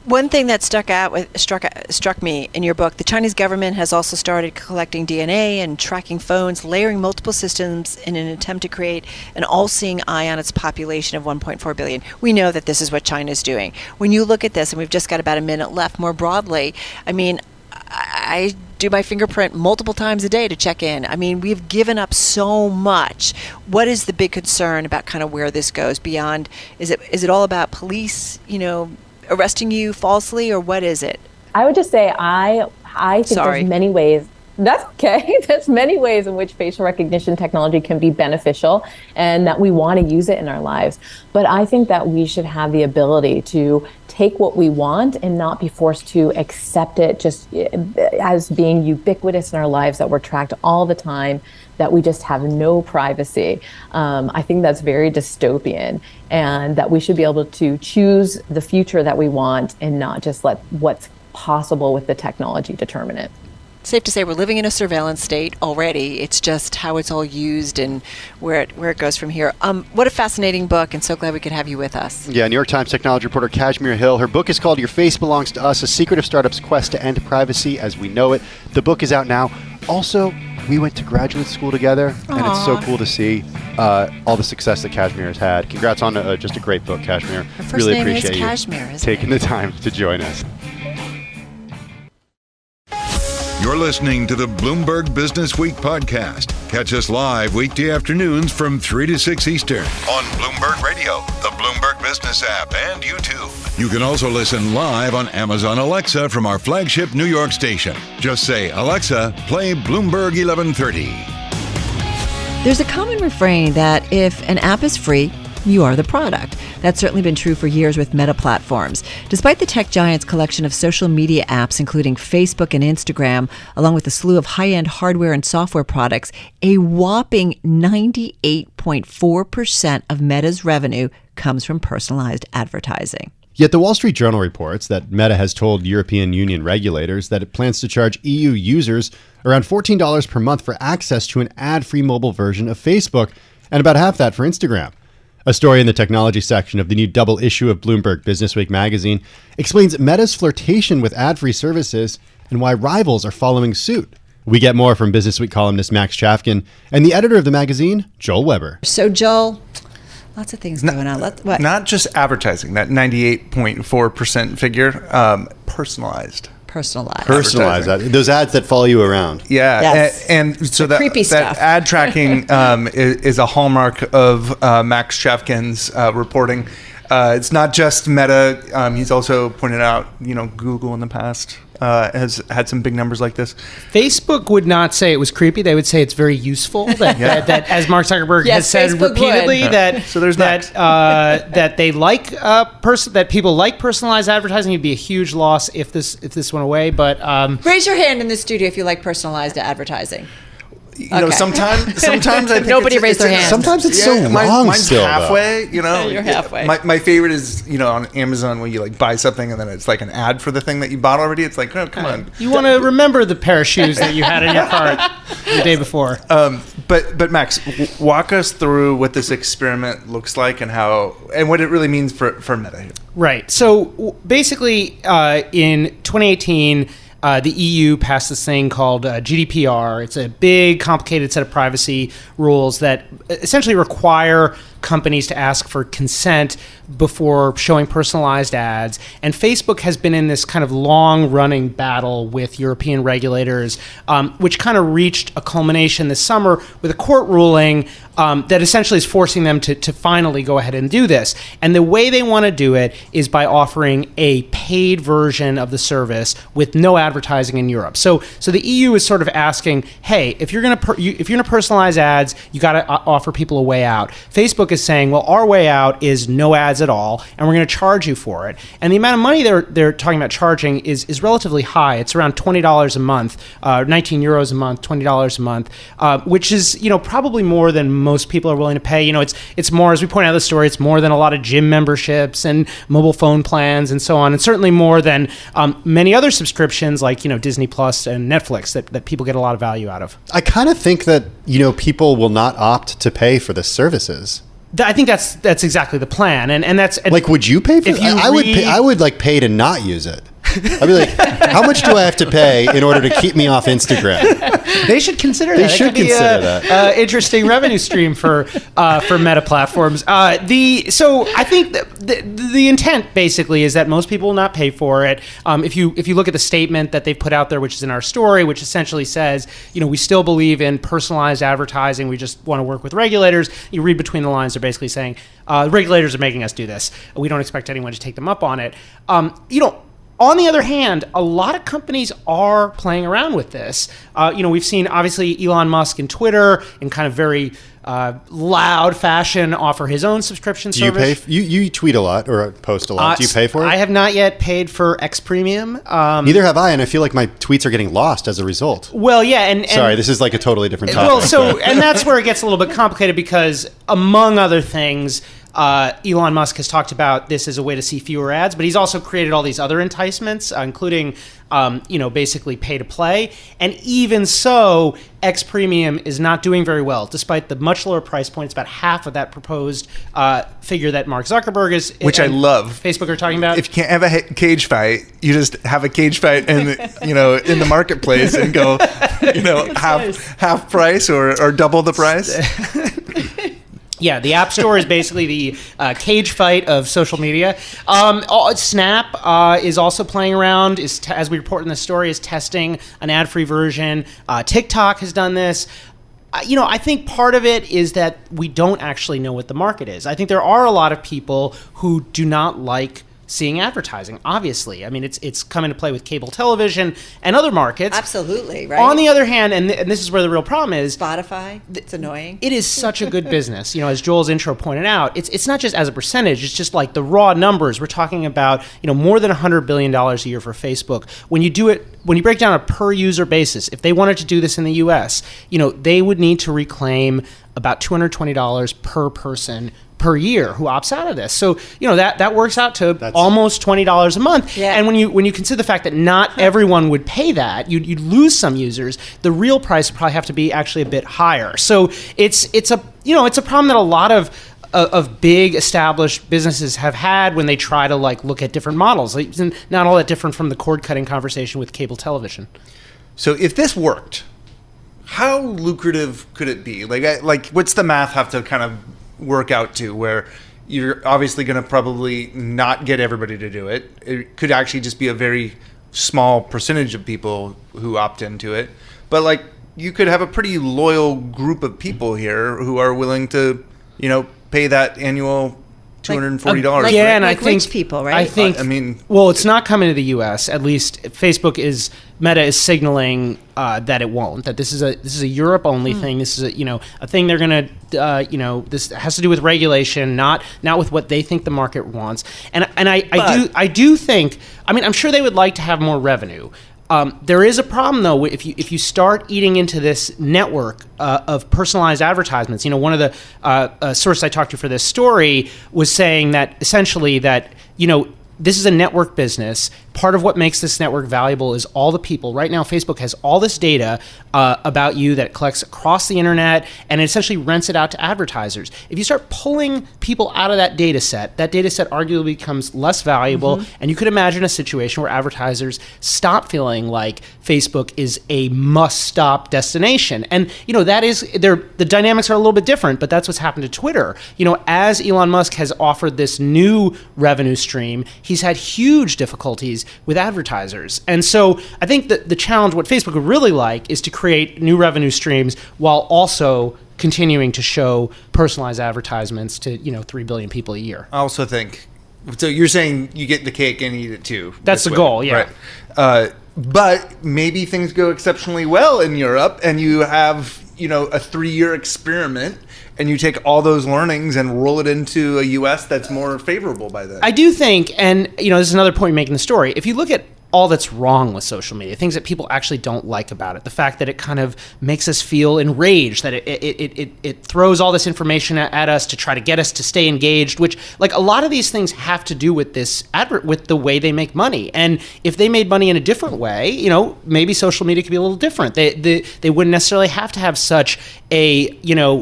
One thing that struck me in your book, the Chinese government has also started collecting DNA and tracking phones, layering multiple systems in an attempt to create an all-seeing eye on its population of 1.4 billion. We know that this is what China's doing. When you look at this, and we've just got about a minute left, more broadly, I do my fingerprint multiple times a day to check in. We've given up so much. What is the big concern about kind of where this goes beyond? Is it all about police, arresting you falsely, or what is it? I would just say I think there's many ways That's okay. There's many ways in which facial recognition technology can be beneficial and that we want to use it in our lives. But I think that we should have the ability to take what we want and not be forced to accept it just as being ubiquitous in our lives, that we're tracked all the time, that we just have no privacy. I think that's very dystopian, and that we should be able to choose the future that we want and not just let what's possible with the technology determine it. Safe to say we're living in a surveillance state already. It's just how it's all used and where it goes from here. What a fascinating book, and so glad we could have you with us. Yeah, New York Times technology reporter Kashmir Hill. Her book is called Your Face Belongs to Us, A Secret of Startups' Quest to End Privacy as We Know It. The book is out now. Also, we went to graduate school together, and it's so cool to see all the success that Kashmir has had. Congrats on just a great book, Kashmir. Her first really name appreciate is you Kashmir, isn't taking it? the time to join us. You're listening to the Bloomberg Business Week podcast. Catch us live weekday afternoons from 3 to 6 Eastern on Bloomberg Radio, the Bloomberg Business App, and YouTube. You can also listen live on Amazon Alexa from our flagship New York station. Just say, Alexa, play Bloomberg 1130. There's a common refrain that if an app is free, you are the product. That's certainly been true for years with Meta platforms. Despite the tech giant's collection of social media apps, including Facebook and Instagram, along with a slew of high-end hardware and software products, a whopping 98.4% of Meta's revenue comes from personalized advertising. Yet the Wall Street Journal reports that Meta has told European Union regulators that it plans to charge EU users around $14 per month for access to an ad-free mobile version of Facebook, and about half that for Instagram. A story in the technology section of the new double issue of Bloomberg Businessweek magazine explains Meta's flirtation with ad-free services and why rivals are following suit. We get more from Businessweek columnist Max Chafkin and the editor of the magazine, Joel Weber. So, Joel, lots of things going on. What? Not just advertising, that 98.4% figure, personalized. Personalized. Those ads that follow you around. Yeah. Yes. And so that ad tracking is a hallmark of Max Chafkin's reporting. It's not just Meta. He's also pointed out, Google in the past has had some big numbers like this. Facebook would not say it was creepy. They would say it's very useful. That as Mark Zuckerberg has said Facebook repeatedly, so there's that they like that people like personalized advertising. It'd be a huge loss if this went away. But raise your hand in the studio if you like personalized advertising. Sometimes I think nobody raised their hand. Sometimes it's so long. Mine's still halfway. You're halfway. My favorite is on Amazon when you buy something and then it's like an ad for the thing that you bought already. It's like, oh, come on. You want to remember the pair of shoes that you had in your cart the day before. But Max, walk us through what this experiment looks like and what it really means for Meta here. Right. So basically, in 2018. The EU passed this thing called GDPR. It's a big, complicated set of privacy rules that essentially require companies to ask for consent before showing personalized ads. And Facebook has been in this kind of long-running battle with European regulators, which kind of reached a culmination this summer with a court ruling that essentially is forcing them to finally go ahead and do this. And the way they want to do it is by offering a paid version of the service with no advertising in Europe. So the EU is sort of asking, hey, if you're going to personalize ads, you got to offer people a way out. Facebook is saying, well, our way out is no ads at all, and we're going to charge you for it. And the amount of money they're talking about charging is relatively high. It's around $20 a month, 19 euros a month, $20 a month, which is probably more than most people are willing to pay. It's more, as we point out in the story, it's more than a lot of gym memberships and mobile phone plans and so on, and certainly more than many other subscriptions like Disney Plus and Netflix that people get a lot of value out of. I kind of think that people will not opt to pay for the services. I think that's exactly the plan, and that's would you pay for it? I would pay to not use it. I'd be like, how much do I have to pay in order to keep me off Instagram? They should consider that. They should consider that. Interesting revenue stream for Meta platforms. So I think the intent basically is that most people will not pay for it. If you look at the statement that they've put out there, which is in our story, which essentially says, we still believe in personalized advertising. We just want to work with regulators. You read between the lines, they're basically saying regulators are making us do this. We don't expect anyone to take them up on it. On the other hand, a lot of companies are playing around with this. We've seen, obviously, Elon Musk and Twitter in kind of very loud fashion offer his own subscription service. You tweet a lot or post a lot. Do you pay for it? I have not yet paid for X Premium. Neither have I, and I feel like my tweets are getting lost as a result. Well, yeah, and sorry, this is like a totally different topic. Well, and that's where it gets a little bit complicated because, among other things, Elon Musk has talked about this as a way to see fewer ads, but he's also created all these other enticements, including, basically pay to play. And even so, X Premium is not doing very well, despite the much lower price point. It's about half of that proposed figure that Mark Zuckerberg is, which I love. Facebook are talking about. If you can't have a cage fight, you just have a cage fight in the marketplace and go, half price or double the price. Yeah, the App Store is basically the cage fight of social media. Snap is also playing around, as we report in the story, is testing an ad-free version. TikTok has done this. I think part of it is that we don't actually know what the market is. I think there are a lot of people who do not like seeing advertising, obviously. I mean, it's come into play with cable television and other markets. Absolutely, right? On the other hand, and this is where the real problem is, Spotify, it's annoying. It is such a good business. As Joel's intro pointed out, it's not just as a percentage, it's just like the raw numbers. We're talking about, more than $100 billion a year for Facebook. When you break down a per user basis, if they wanted to do this in the US, they would need to reclaim about $220 per person per year who opts out of this. So, that works out to almost $20 a month. Yeah. And when you consider the fact that not everyone would pay that, you'd lose some users, the real price would probably have to be actually a bit higher. So it's a problem that a lot of big established businesses have had when they try to look at different models. It's not all that different from the cord cutting conversation with cable television. So if this worked, how lucrative could it be? Like what's the math have to kind of work out to where you're obviously going to probably not get everybody to do it? It could actually just be a very small percentage of people who opt into it. But you could have a pretty loyal group of people here who are willing to, pay that annual $240. Yeah, and I think rich people, right? Well, it's not coming to the U.S. At least Meta is signaling that it won't. That this is a Europe only thing. This is a thing they're gonna this has to do with regulation, not with what they think the market wants. And I do think. I'm sure they would like to have more revenue. There is a problem, though, if you start eating into this network of personalized advertisements. One of the sources I talked to for this story was saying that essentially that this is a network business. Part of what makes this network valuable is all the people. Right now, Facebook has all this data about you that it collects across the internet, and it essentially rents it out to advertisers. If you start pulling people out of that data set arguably becomes less valuable, and you could imagine a situation where advertisers stop feeling like Facebook is a must-stop destination. And, the dynamics are a little bit different, but that's what's happened to Twitter. As Elon Musk has offered this new revenue stream, he's had huge difficulties with advertisers. And so I think that the challenge, what Facebook would really like, is to create new revenue streams while also continuing to show personalized advertisements to 3 billion people a year. I also think, so you're saying you get the cake and eat it too. That's the goal, yeah. Right. But maybe things go exceptionally well in Europe and you have a 3-year experiment and you take all those learnings and roll it into a U.S. that's more favorable by then. I do think, and this is another point you make in the story, if you look at all that's wrong with social media, things that people actually don't like about it, the fact that it kind of makes us feel enraged, that it throws all this information at us to try to get us to stay engaged, which a lot of these things have to do with with the way they make money. And if they made money in a different way, maybe social media could be a little different. They wouldn't necessarily have to have such a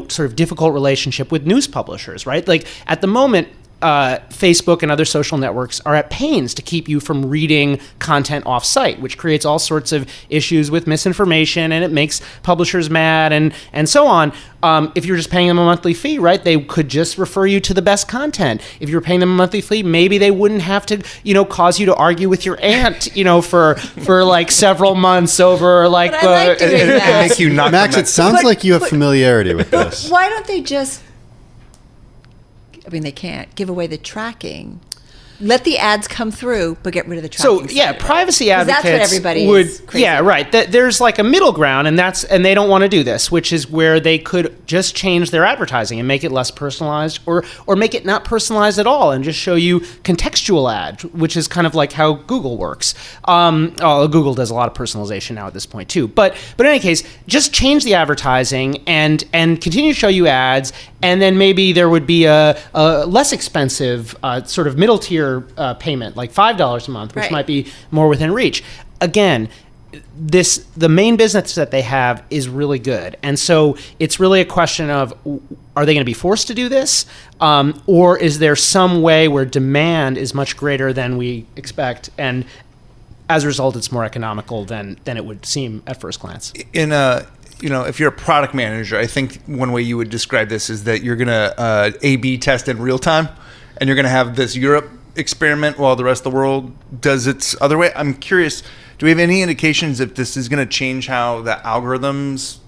sort of difficult relationship with news publishers, right? At the moment, Facebook and other social networks are at pains to keep you from reading content off-site, which creates all sorts of issues with misinformation, and it makes publishers mad and so on. If you're just paying them a monthly fee, right, they could just refer you to the best content. If you're paying them a monthly fee, maybe they wouldn't have to, cause you to argue with your aunt, for several months over I like doing that. Make you not Max, it sounds like you have familiarity with this. Why don't they just... they can't give away the tracking. let the ads come through, but get rid of the tracking. So yeah, privacy advocates that's what everybody would. is crazy Yeah, right. There's like a middle ground, and they don't want to do this, which is where they could just change their advertising and make it less personalized, or make it not personalized at all, and just show you contextual ads, which is kind of like how Google works. Google does a lot of personalization now at this point too. But in any case, just change the advertising and continue to show you ads, and then maybe there would be a less expensive sort of middle tier payment, like $5 a month, which might be more within reach. Again, the main business that they have is really good, and so it's really a question of, are they going to be forced to do this, or is there some way where demand is much greater than we expect, and as a result, it's more economical than it would seem at first glance. If you're a product manager, I think one way you would describe this is that you're going to A/B test in real time, and you're going to have this Europe experiment while the rest of the world does its other way. I'm curious, do we have any indications if this is going to change how the algorithms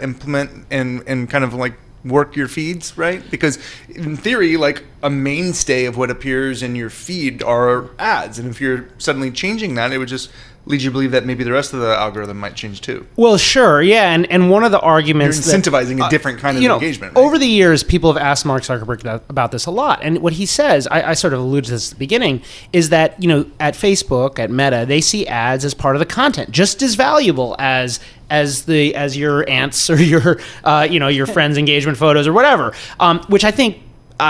implement and kind of like work your feeds, right? Because in theory, like a mainstay of what appears in your feed are ads. And if you're suddenly changing that, it would just lead you to believe that maybe the rest of the algorithm might change too. Well, sure, yeah, and one of the arguments you're incentivizing a different kind of engagement. Right? Over the years, people have asked Mark Zuckerberg about this a lot, and what he says, I sort of alluded to this at the beginning, is that at Facebook, at Meta, they see ads as part of the content, just as valuable as your aunt's or your friends' engagement photos or whatever, which I think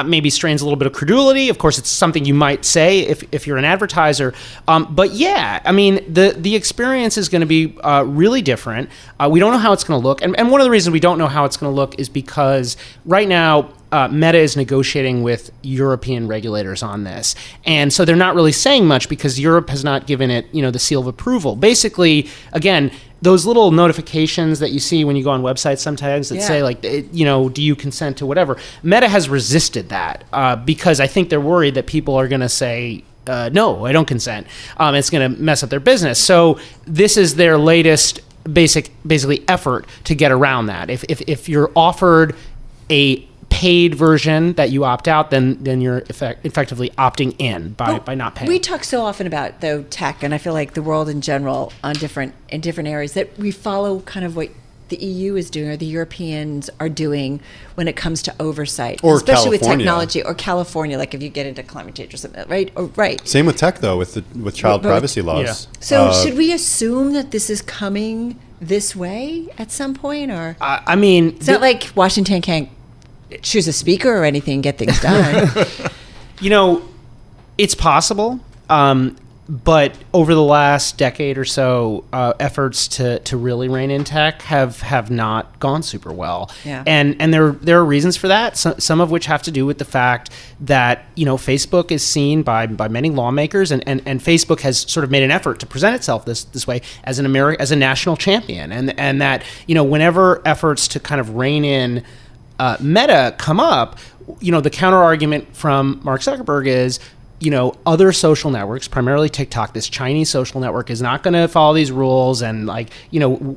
maybe strains a little bit of credulity. Of course, it's something you might say if you're an advertiser. But yeah, I mean, the experience is going to be really different. We don't know how it's going to look. And one of the reasons we don't know how it's going to look is because right now, Meta is negotiating with European regulators on this. And so they're not really saying much because Europe has not given it, the seal of approval. Basically, again, those little notifications that you see when you go on websites sometimes that say like, do you consent to whatever? Meta has resisted that because I think they're worried that people are going to say, no, I don't consent. It's going to mess up their business. So this is their latest basically effort to get around that. If you're offered a paid version that you opt out, then you're effectively opting in by not paying. We talk so often about tech, and I feel like the world in general in different areas, that we follow kind of what the EU is doing or the Europeans are doing when it comes to oversight, or especially California. with technology, or California, like if you get into climate change or something, right? Right. Same with tech though, with child privacy laws. Yeah. So should we assume that this is coming this way at some point, or I mean, it's not like Washington can't choose a speaker or anything and get things done. It's possible. But over the last decade or so, efforts to really rein in tech have not gone super well. Yeah. And there are reasons for that, some of which have to do with the fact that, Facebook is seen by many lawmakers, and Facebook has sort of made an effort to present itself this way as as a national champion. And that, whenever efforts to kind of rein in Meta come up, the counter argument from Mark Zuckerberg is, other social networks, primarily TikTok, this Chinese social network, is not going to follow these rules, and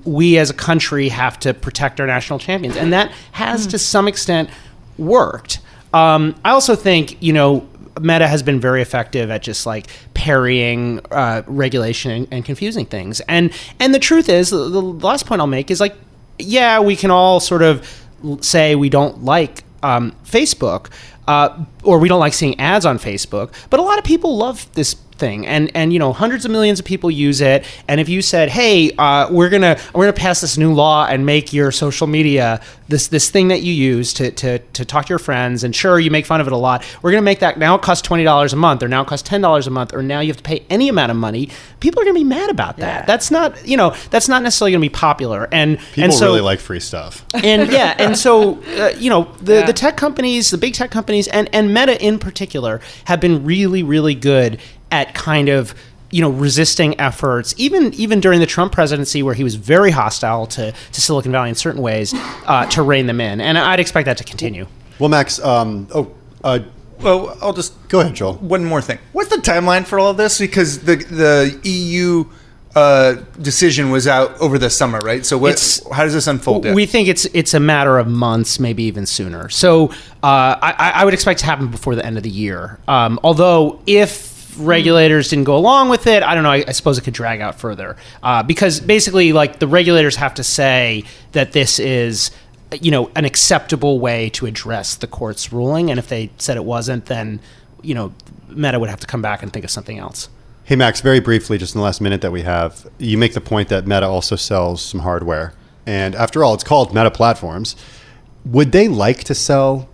we as a country have to protect our national champions, and that has to some extent worked. I also think Meta has been very effective at just like parrying regulation and confusing things, and the truth is, the last point I'll make is like, yeah, we can all sort of say we don't like Facebook, or we don't like seeing ads on Facebook, but a lot of people love this thing, and hundreds of millions of people use it. And if you said, hey, we're gonna pass this new law and make your social media this thing that you use to talk to your friends, and sure, you make fun of it a lot, we're gonna make that now cost $20 a month, or now cost $10 a month, or now you have to pay any amount of money, people are gonna be mad about that. Yeah. That's not necessarily gonna be popular, and people so, really like free stuff. And so the tech companies, the big tech companies, and Meta in particular, have been really, really good at kind of resisting efforts, even during the Trump presidency, where he was very hostile to Silicon Valley in certain ways, to rein them in, and I'd expect that to continue. Well, Max, Well, I'll just go ahead, Joel. One more thing. What's the timeline for all of this? Because the EU decision was out over the summer, right? So how does this unfold? We think it's a matter of months, maybe even sooner. So I would expect to happen before the end of the year. Although if regulators didn't go along with it, I don't know, I suppose it could drag out further. Because basically, like, the regulators have to say that this is, an acceptable way to address the court's ruling. And if they said it wasn't, then, Meta would have to come back and think of something else. Hey, Max, very briefly, just in the last minute that we have, you make the point that Meta also sells some hardware. And after all, it's called Meta Platforms. Would they like to sell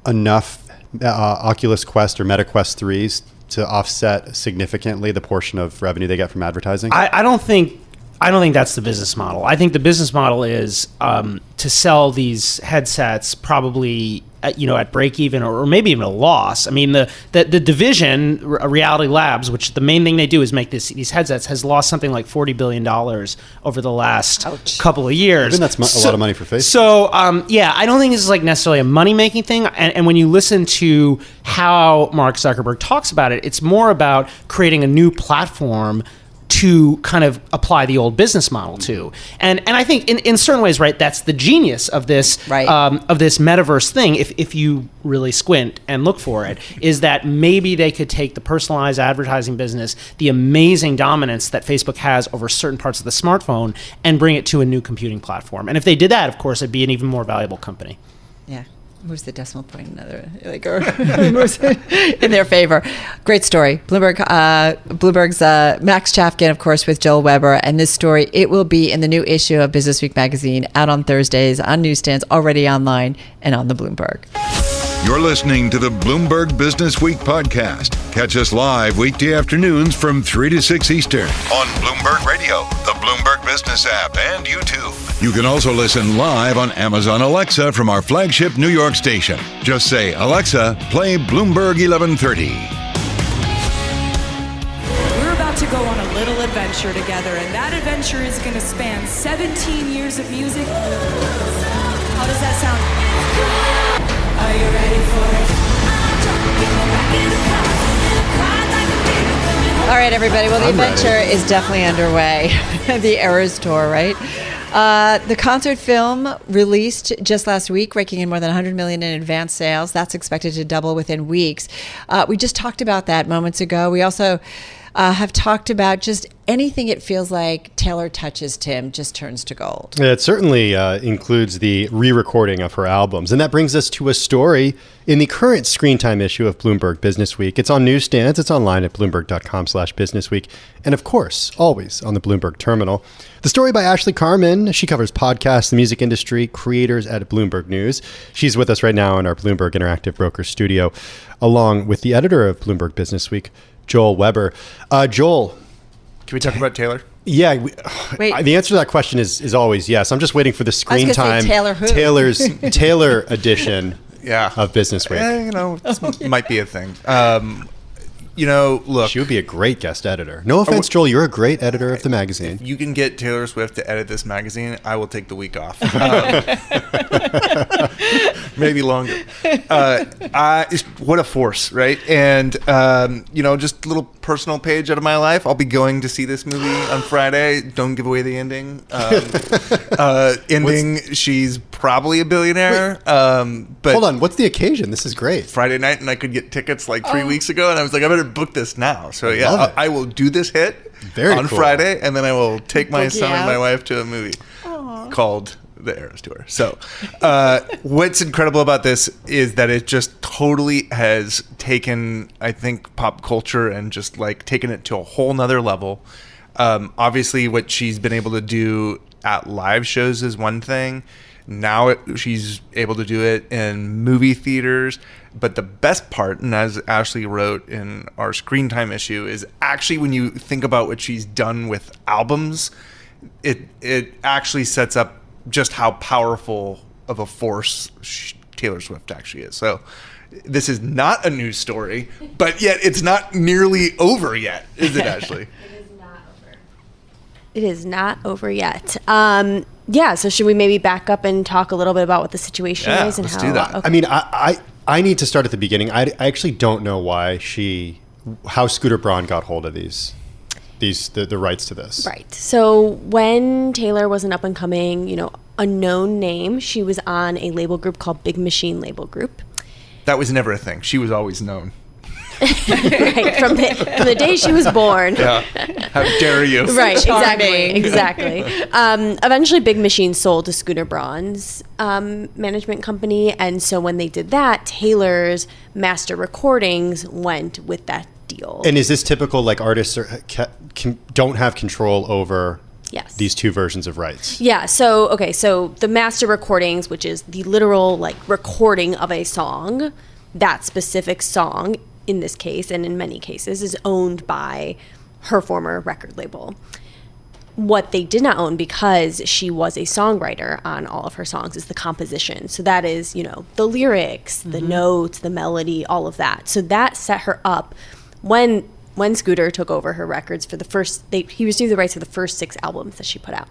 enough Oculus Quest or Meta Quest 3s to offset significantly the portion of revenue they get from advertising? I don't think that's the business model. I think the business model is to sell these headsets probably at break even or maybe even a loss. I mean, the division, Reality Labs, which the main thing they do is make these headsets, has lost something like $40 billion over the last couple of years. Even that's a lot of money for Facebook. So, I don't think this is like necessarily a money-making thing. And when you listen to how Mark Zuckerberg talks about it, it's more about creating a new platform to kind of apply the old business model to. And I think in certain ways, right, that's the genius of this of this metaverse thing, if you really squint and look for it, is that maybe they could take the personalized advertising business, the amazing dominance that Facebook has over certain parts of the smartphone, and bring it to a new computing platform. And if they did that, of course, it'd be an even more valuable company. Yeah. Moves the decimal point moves in their favor. Great story. Bloomberg's Max Chafkin, of course, with Joel Weber. And this story, it will be in the new issue of Businessweek magazine, out on Thursdays, on newsstands, already online, and on the Bloomberg. You're listening to the Bloomberg Business Week podcast. Catch us live weekday afternoons from 3 to 6 Eastern on Bloomberg Radio, the Bloomberg Business App, and YouTube. You can also listen live on Amazon Alexa from our flagship New York station. Just say, Alexa, play Bloomberg 1130. We're about to go on a little adventure together, and that adventure is going to span 17 years of music. How does that sound? Are you ready for it? All right, everybody. Well, the adventure is definitely underway. The Eras Tour, right? The concert film released just last week, raking in more than $100 million in advance sales. That's expected to double within weeks. We just talked about that moments ago. We also have talked about just anything it feels like Taylor touches, Tim, just turns to gold. It certainly includes the re-recording of her albums. And that brings us to a story in the current screen time issue of Bloomberg Businessweek. It's on newsstands. It's online at bloomberg.com/businessweek. And of course, always on the Bloomberg terminal. The story by Ashley Carmen. She covers podcasts, the music industry, creators at Bloomberg News. She's with us right now in our Bloomberg Interactive Broker studio, along with the editor of Bloomberg Businessweek, Joel Weber. Joel. Can we talk about Taylor? Yeah. Wait. The answer to that question is always yes. I'm just waiting for the screen time. Taylor who? Taylor edition of Businessweek. This might be a thing. Look. She would be a great guest editor. No offense, Joel. You're a great editor of the magazine. If you can get Taylor Swift to edit this magazine, I will take the week off. Maybe longer. What a force, right? And, just a little personal page out of my life. I'll be going to see this movie on Friday. Don't give away the ending. She's probably a billionaire. But hold on. What's the occasion? This is great. Friday night, and I could get tickets like 3 weeks ago. And I was like, I better book this now. So, I will do this hit on Friday. And then I will take my son and my wife to a movie called The Eras Tour. So what's incredible about this is that it just totally has taken, I think, pop culture and just like taken it to a whole nother level. Obviously, what she's been able to do at live shows is one thing. Now she's able to do it in movie theaters. But the best part, and as Ashley wrote in our screen time issue, is actually when you think about what she's done with albums, it actually sets up just how powerful of a force Taylor Swift actually is. So this is not a news story, but yet it's not nearly over yet, is it, Ashley? It is not over yet. So should we maybe back up and talk a little bit about what the situation is and let's how? Do that. Okay. I mean, I need to start at the beginning. I actually don't know how Scooter Braun got hold of these. the rights to this? Right. So when Taylor was an up and coming, unknown name, she was on a label group called Big Machine Label Group. That was never a thing. She was always known. Right, from the day she was born. Yeah. How dare you? Right, Charming. exactly. Eventually, Big Machine sold to Scooter Braun's management company, and so when they did that, Taylor's master recordings went with that deal. And is this typical, like artists don't have control over these two versions of rights? Yeah, so the master recordings, which is the literal recording of a song, that specific song in this case, and in many cases, is owned by her former record label. What they did not own, because she was a songwriter on all of her songs, is the composition. So that is, the lyrics, the notes, the melody, all of that. So that set her up when Scooter took over her records for he received the rights for the first 6 albums that she put out.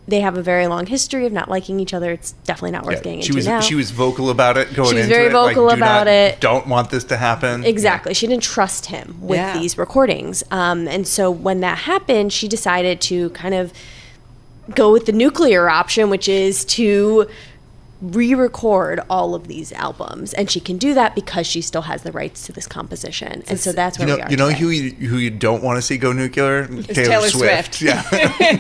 They have a very long history of not liking each other. It's definitely not worth getting into now. She was vocal about it going into it. She was very vocal about it. Don't want this to happen. Exactly. Yeah. She didn't trust him with these recordings. And so when that happened, she decided to kind of go with the nuclear option, which is to re-record all of these albums, and she can do that because she still has the rights to this composition, and so that's where we are. Who you don't want to see go nuclear? Taylor Swift. Yeah,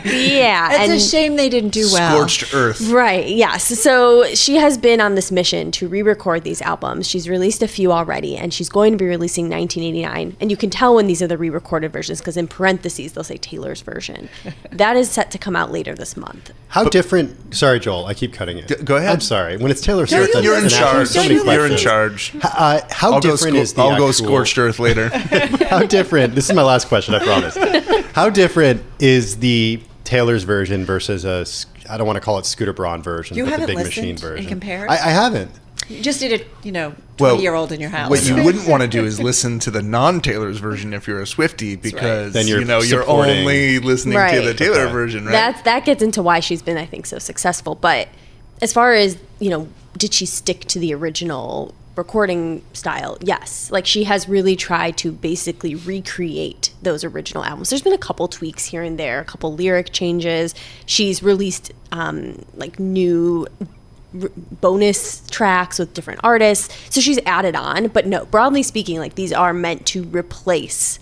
yeah. It's a shame they didn't do well. Scorched earth. Right. Yes. So she has been on this mission to re-record these albums. She's released a few already, and she's going to be releasing 1989. And you can tell when these are the re-recorded versions because in parentheses they'll say Taylor's version. That is set to come out later this month. How different? Sorry, Joel. I keep cutting it. Go ahead. I'm sorry. When it's Taylor Swift, you're in charge. You're in charge. How different is the I'll go scorched earth later. How different? This is my last question. I promise. How different is the Taylor's version versus I don't want to call it Scooter Braun version, You but the haven't Big Machine listened version? and compared? I haven't. You just did it, 20-year-old in your house. What you wouldn't want to do is listen to the non-Taylor's version if you're a Swiftie, because then you're only listening to the Taylor version, right? That gets into why she's been, I think, so successful. But as far as, did she stick to the original recording style? Yes. She has really tried to basically recreate those original albums. There's been a couple tweaks here and there, a couple lyric changes. She's released new bonus tracks with different artists, so she's added on, but no, broadly speaking, these are meant to replace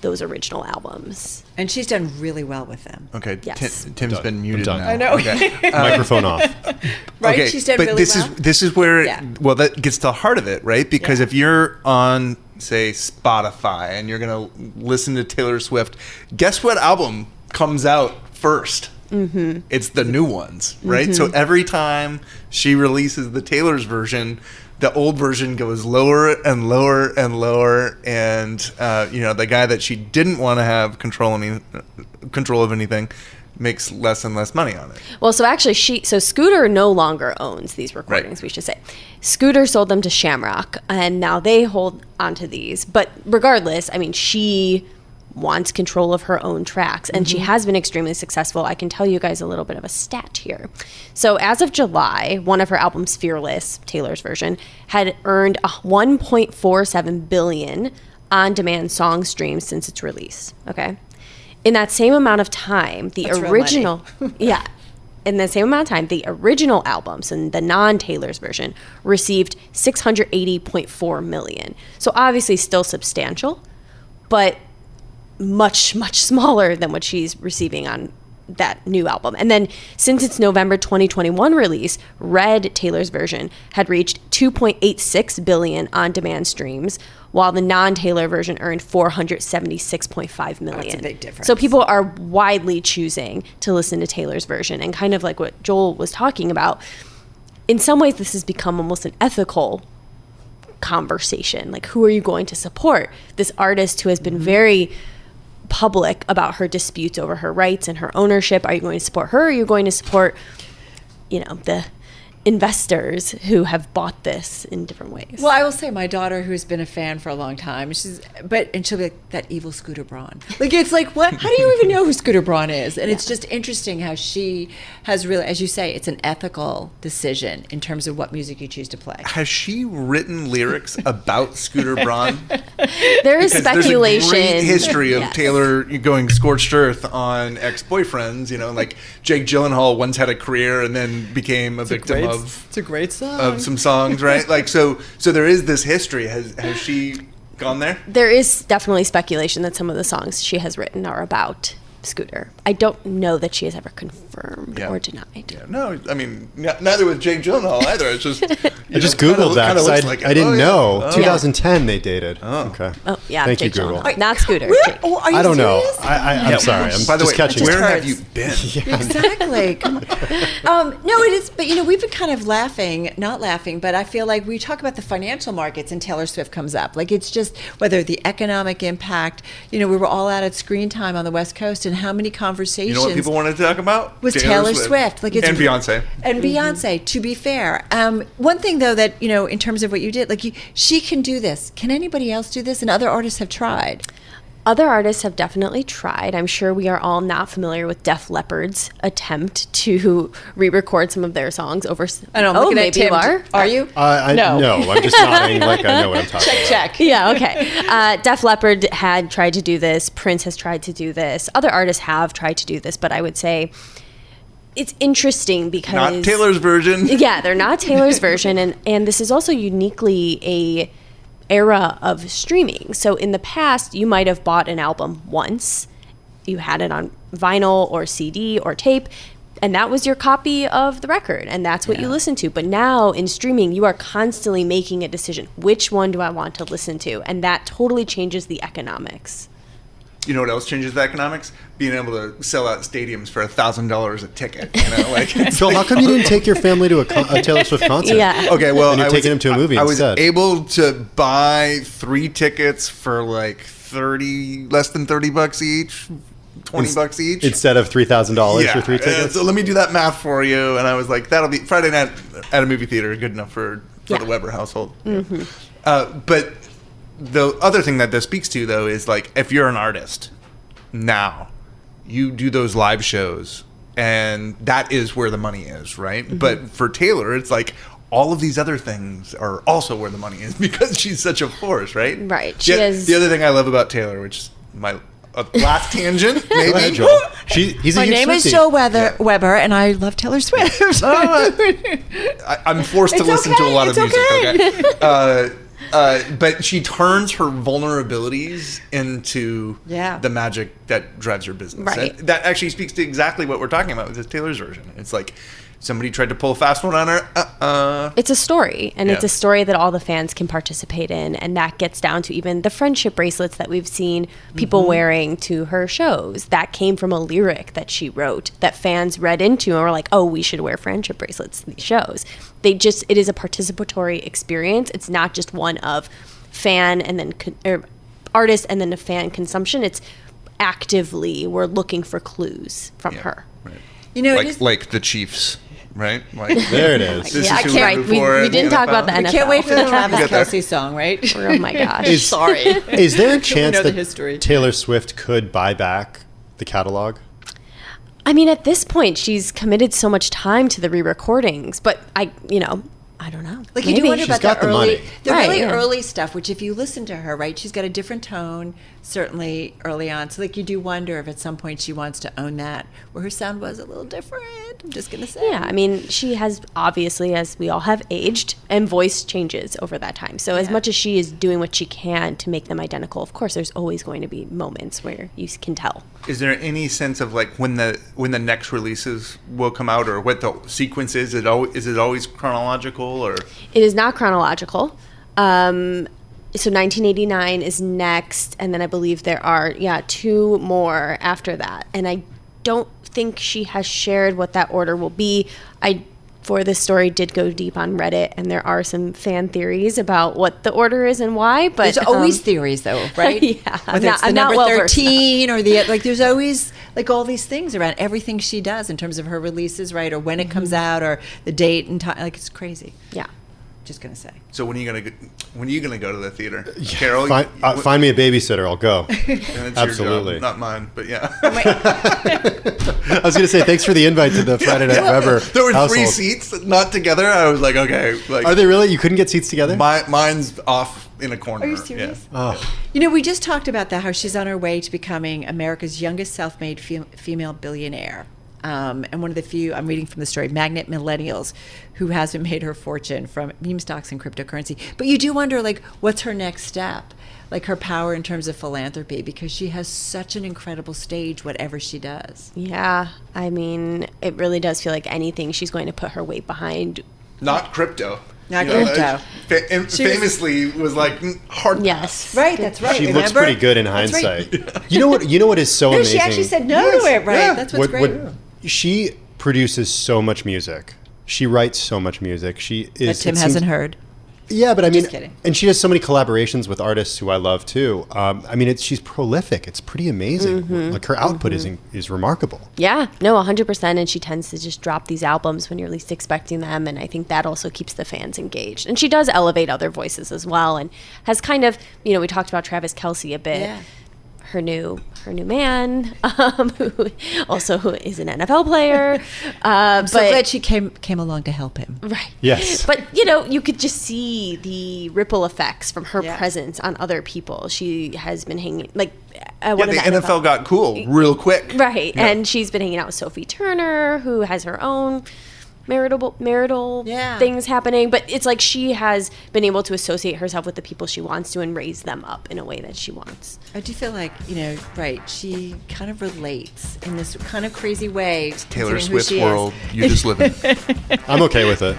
those original albums, and she's done really well with them. Okay. Yes. Tim's been muted now. I know. Okay. Microphone off. Right. Okay, She's done but really this is where that gets to the heart of it, right? Because if you're on, say, Spotify and you're gonna listen to Taylor Swift, guess what album comes out first? Mm-hmm. It's the new ones, right? Mm-hmm. So every time she releases the Taylor's version, the old version goes lower and lower and lower, and the guy that she didn't want to have control of anything makes less and less money on it. Well, so actually, Scooter no longer owns these recordings. Right. We should say, Scooter sold them to Shamrock, and now they hold onto these. But regardless, she wants control of her own tracks, and she has been extremely successful. I can tell you guys a little bit of a stat here. So as of July, one of her albums, Fearless, Taylor's version, had earned 1.47 billion on-demand song streams since its release. Okay, in that same amount of time, the original albums and the non-Taylor's version received 680.4 million. So obviously still substantial, but much, much smaller than what she's receiving on that new album. And then since its November 2021 release, Red, Taylor's version, had reached 2.86 billion on-demand streams, while the non-Taylor version earned 476.5 million. That's a big difference. So people are widely choosing to listen to Taylor's version, and kind of like what Joel was talking about, in some ways this has become almost an ethical conversation. Who are you going to support? This artist who has been very public about her disputes over her rights and her ownership. Are you going to support her, or are you going to support the investors who have bought this in different ways. Well, I will say my daughter, who's been a fan for a long time, and she'll be like, that evil Scooter Braun. Like, it's like, what? How do you even know who Scooter Braun is? And it's just interesting how she has really, as you say, it's an ethical decision in terms of what music you choose to play. Has she written lyrics about Scooter Braun? There is speculation. There's a great history of Taylor going scorched earth on ex-boyfriends. You know, like Jake Gyllenhaal once had a career and then became a victim of. It's a great song. Of some songs, right? Like, so there is this history. Has she gone there? There is definitely speculation that some of the songs she has written are about Scooter. I don't know that she has ever confirmed or denied. Yeah, no, I mean, neither with Jake Gyllenhaal either. It's just I just Googled that because I didn't know. 2010 they dated. Oh. Okay. Oh, yeah. Thank Jake you, Google. Gyllenhaal. Not Scooter. Jake. Oh, are you I don't know. serious? I'm sorry. I'm by the just way, catching. where up. have you been? Exactly. Come on. No, it is. But we've been kind of not laughing, but I feel like we talk about the financial markets and Taylor Swift comes up. Like, it's just whether the economic impact. We were all out at screen time on the West Coast, and how many conversations. You know what people wanted to talk about? Was Taylor Swift. Like, it's and Beyonce. And Beyonce. To be fair, one thing though that in terms of what you did, like she can do this. Can anybody else do this? And other artists have tried. Other artists have definitely tried. I'm sure we are all not familiar with Def Leppard's attempt to re-record some of their songs over. I know. Oh, maybe you are. Are you? No. I'm just nodding like I know what I'm talking about. Check. Yeah. Okay. Def Leppard had tried to do this. Prince has tried to do this. Other artists have tried to do this, but I would say it's interesting because not Taylor's version. Yeah, they're not Taylor's version, and this is also uniquely a era of streaming. So in the past, you might have bought an album once, you had it on vinyl or CD or tape, and that was your copy of the record, and that's what you listen to. But now in streaming, you are constantly making a decision. Which one do I want to listen to? And that totally changes the economics. You know what else changes the economics? Being able to sell out stadiums for $1,000 a ticket. Phil, how come you didn't take your family to a Taylor Swift concert? Yeah. Okay, well, and you're taking them to a movie instead. I was able to buy 3 tickets for like less than $30 each. $20 each instead of $3,000 for 3 tickets. So let me do that math for you, and I was like, that'll be Friday night at a movie theater, good enough for the Weber household. Mm-hmm. But the other thing that this speaks to, though, is like if you're an artist now, you do those live shows, and that is where the money is, right? Mm-hmm. But for Taylor, it's like all of these other things are also where the money is because she's such a force, right? Right. The other thing I love about Taylor, which is my last tangent, maybe. Go ahead, Joel. He's My name is Joe Weber, and I love Taylor Swift. I'm forced to listen to a lot of music. Okay. But she turns her vulnerabilities into the magic that drives her business. Right. That actually speaks to exactly what we're talking about with this Taylor's version. It's like somebody tried to pull a fast one on her. It's a story, and it's a story that all the fans can participate in, and that gets down to even the friendship bracelets that we've seen people wearing to her shows. That came from a lyric that she wrote that fans read into and were like, oh, we should wear friendship bracelets to these shows. It is a participatory experience. It's not just one of fan and then artist and then a fan consumption. It's actively, we're looking for clues from her. Right. Like the Chiefs. Right? Like, there it is. We didn't talk about the NFL. I can't wait for the Travis Kelce song, right? Oh my gosh. Sorry. Is there a chance that history? Taylor Swift could buy back the catalog? I mean, at this point, she's committed so much time to the re-recordings, but I don't know. Like, you do wonder about the really right, early stuff, which if you listen to her, right, she's got a different tone, certainly early on. So, like, you do wonder if at some point she wants to own that, where her sound was a little different. I'm just going to say. Yeah, I mean, she has obviously, as we all have, aged, and voice changes over that time. So as much as she is doing what she can to make them identical, of course, there's always going to be moments where you can tell. Is there any sense of, like, when the next releases will come out, or what the sequence is? Is it always chronological? Or? It is not chronological. So 1989 is next, and then I believe there are 2 more after that. And I don't think she has shared what that order will be. I for this story did go deep on Reddit, and there are some fan theories about what the order is and why. But there's always theories, though, right? Yeah, whether it's the number 13 or the like. There's always like all these things around everything she does in terms of her releases, right, or when it comes out, or the date and time. Like, it's crazy. Yeah. Just gonna say. So when are you gonna go to the theater, Carol? Find me a babysitter. I'll go. And it's Absolutely. your job, not mine. But yeah. I was gonna say thanks for the invite to the Friday Night Weber. There were household. 3 seats, not together. I was like, okay. Like, are they really? You couldn't get seats together? Mine's off in a corner. Are you serious? Yeah. Oh. You know, we just talked about that, how she's on her way to becoming America's youngest self-made female billionaire. And one of the few, I'm reading from the story, magnet millennials who hasn't made her fortune from meme stocks and cryptocurrency. But you do wonder, like, what's her next step? Like, her power in terms of philanthropy, because she has such an incredible stage, whatever she does. Yeah. I mean, it really does feel like anything she's going to put her weight behind. Not crypto. Not crypto. Famously was like hard. Yes. Right, that's right. She Remember? looks pretty good in hindsight. Right. You know what is so amazing? She actually said no to it, right? Yeah. That's what's great. She produces so much music. She writes so much music. She is. That Tim hasn't heard. Yeah, but I mean, Just kidding. And she does so many collaborations with artists who I love too. I mean, she's prolific. It's pretty amazing. Like, her output is remarkable. Yeah, no, 100%. And she tends to just drop these albums when you're least expecting them. And I think that also keeps the fans engaged. And she does elevate other voices as well, and has kind of, you know, we talked about Travis Kelce a bit. Yeah. Her new man, who is an NFL player. I'm so glad she came along to help him. Right. Yes. But, you know, you could just see the ripple effects from her presence on other people. She has been hanging, like, the NFL got cool real quick. Right. Yeah. And she's been hanging out with Sophie Turner, who has her own marital things happening, but it's like she has been able to associate herself with the people she wants to and raise them up in a way that she wants. I do feel like, you know, right, she kind of relates in this kind of crazy way. Taylor Swift's world, you just live in. I'm okay with it.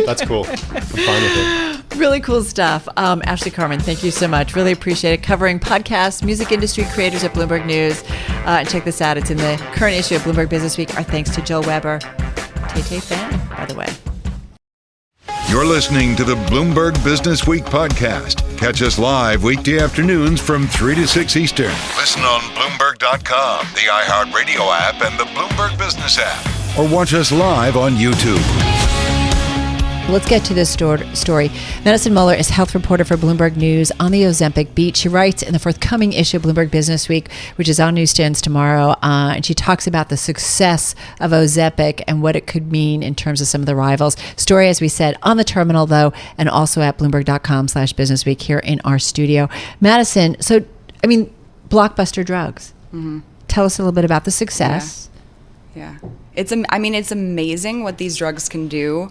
That's cool. I'm fine with it. Really cool stuff. Ashley Carmen, thank you so much. Really appreciate it. Covering podcasts, music industry creators at Bloomberg News. And check this out. It's in the current issue of Bloomberg Businessweek. Our thanks to Joel Weber. Tay fan, by the way. You're listening to the Bloomberg Businessweek podcast. Catch us live weekday afternoons from 3 to 6 Eastern. Listen on Bloomberg.com, the iHeartRadio app, and the Bloomberg Business App. Or watch us live on YouTube. Let's get to this story. Madison Muller is health reporter for Bloomberg News on the Ozempic beat. She writes in the forthcoming issue of Bloomberg Businessweek, which is on newsstands tomorrow, and she talks about the success of Ozempic and what it could mean in terms of some of the rivals. Story, as we said, on the terminal, though, and also at Bloomberg.com/Businessweek here in our studio. Madison, so, I mean, blockbuster drugs. Mm-hmm. Tell us a little bit about the success. Yeah. It's amazing what these drugs can do.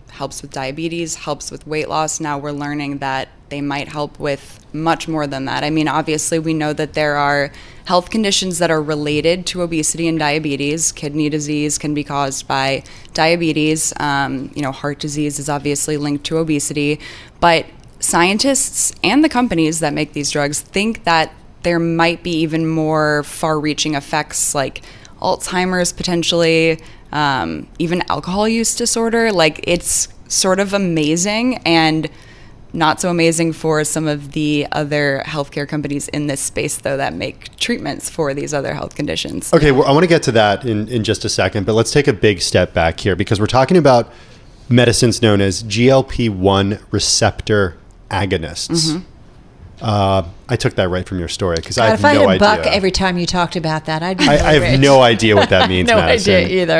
Helps with diabetes, helps with weight loss. Now we're learning that they might help with much more than that. I mean, obviously we know that there are health conditions that are related to obesity and diabetes. Kidney disease can be caused by diabetes. Heart disease is obviously linked to obesity. But scientists and the companies that make these drugs think that there might be even more far-reaching effects like Alzheimer's potentially, even alcohol use disorder. Like, it's sort of amazing and not so amazing for some of the other healthcare companies in this space, though, that make treatments for these other health conditions. Okay, well, I want to get to that in just a second, but let's take a big step back here because we're talking about medicines known as GLP-1 receptor agonists. Mm-hmm. I took that right from your story because I have no idea. If I had a buck every time you talked about that, I'd be I have no idea what that means, no Madison. idea either.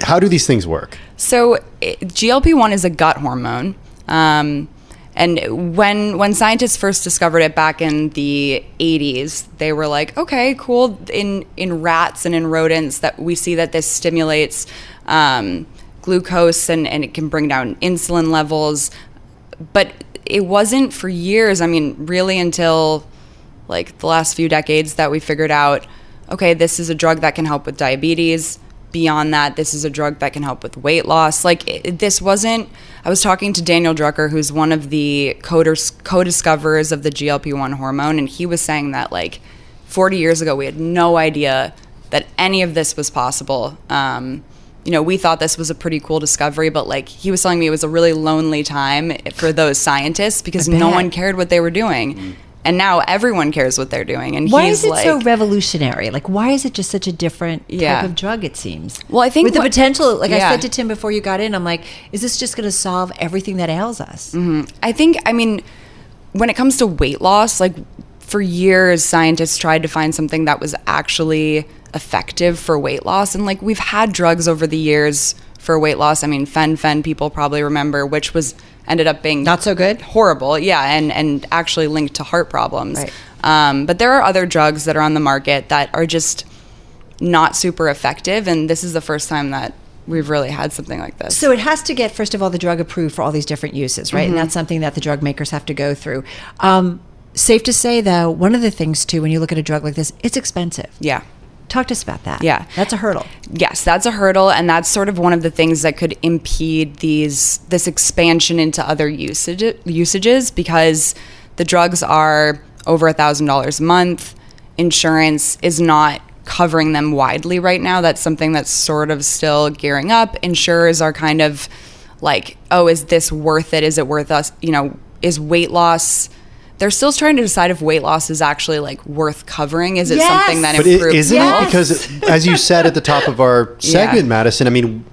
How do these things work? So GLP-1 is a gut hormone. And when scientists first discovered it back in the 80s, they were like, okay, cool. In rats and in rodents, that we see that this stimulates glucose and it can bring down insulin levels. But it wasn't for years, really until like the last few decades that we figured out, okay, this is a drug that can help with diabetes. Beyond that, this is a drug that can help with weight loss. This wasn't, I was talking to Daniel Drucker, who's one of the co-discoverers of the GLP-1 hormone, and he was saying that 40 years ago, we had no idea that any of this was possible. we thought this was a pretty cool discovery, but like he was telling me it was a really lonely time for those scientists because no one cared what they were doing. And now everyone cares what they're doing. And why is it so revolutionary? Like, why is it just such a different type of drug, it seems? Well, I think with the potential, like I said to Tim before you got in, I'm like, is this just going to solve everything that ails us? I mean, when it comes to weight loss, like for years, scientists tried to find something that was actually effective for weight loss. And like we've had drugs over the years for weight loss. I mean, fen people probably remember, which ended up being not so good, horrible, and actually linked to heart problems. Right. But there are other drugs that are on the market that are just not super effective, and this is the first time that we've really had something like this. So it has to get, first of all, the drug approved for all these different uses, right? And that's something that the drug makers have to go through. Safe to say, though, one of the things too, when you look at a drug like this, it's expensive. Yeah. Talk to us about that. Yeah. That's a hurdle. Yes, that's a hurdle, and that's sort of one of the things that could impede this expansion into other usages because the drugs are over $1,000 a month. Insurance is not covering them widely right now. That's something that's sort of still gearing up. Insurers are kind of like, oh, is this worth it? Is it worth us? Is weight loss... They're still trying to decide if weight loss is actually like worth covering. Is it something that improves? Isn't it? Because as you said at the top of our segment, Madison, I mean,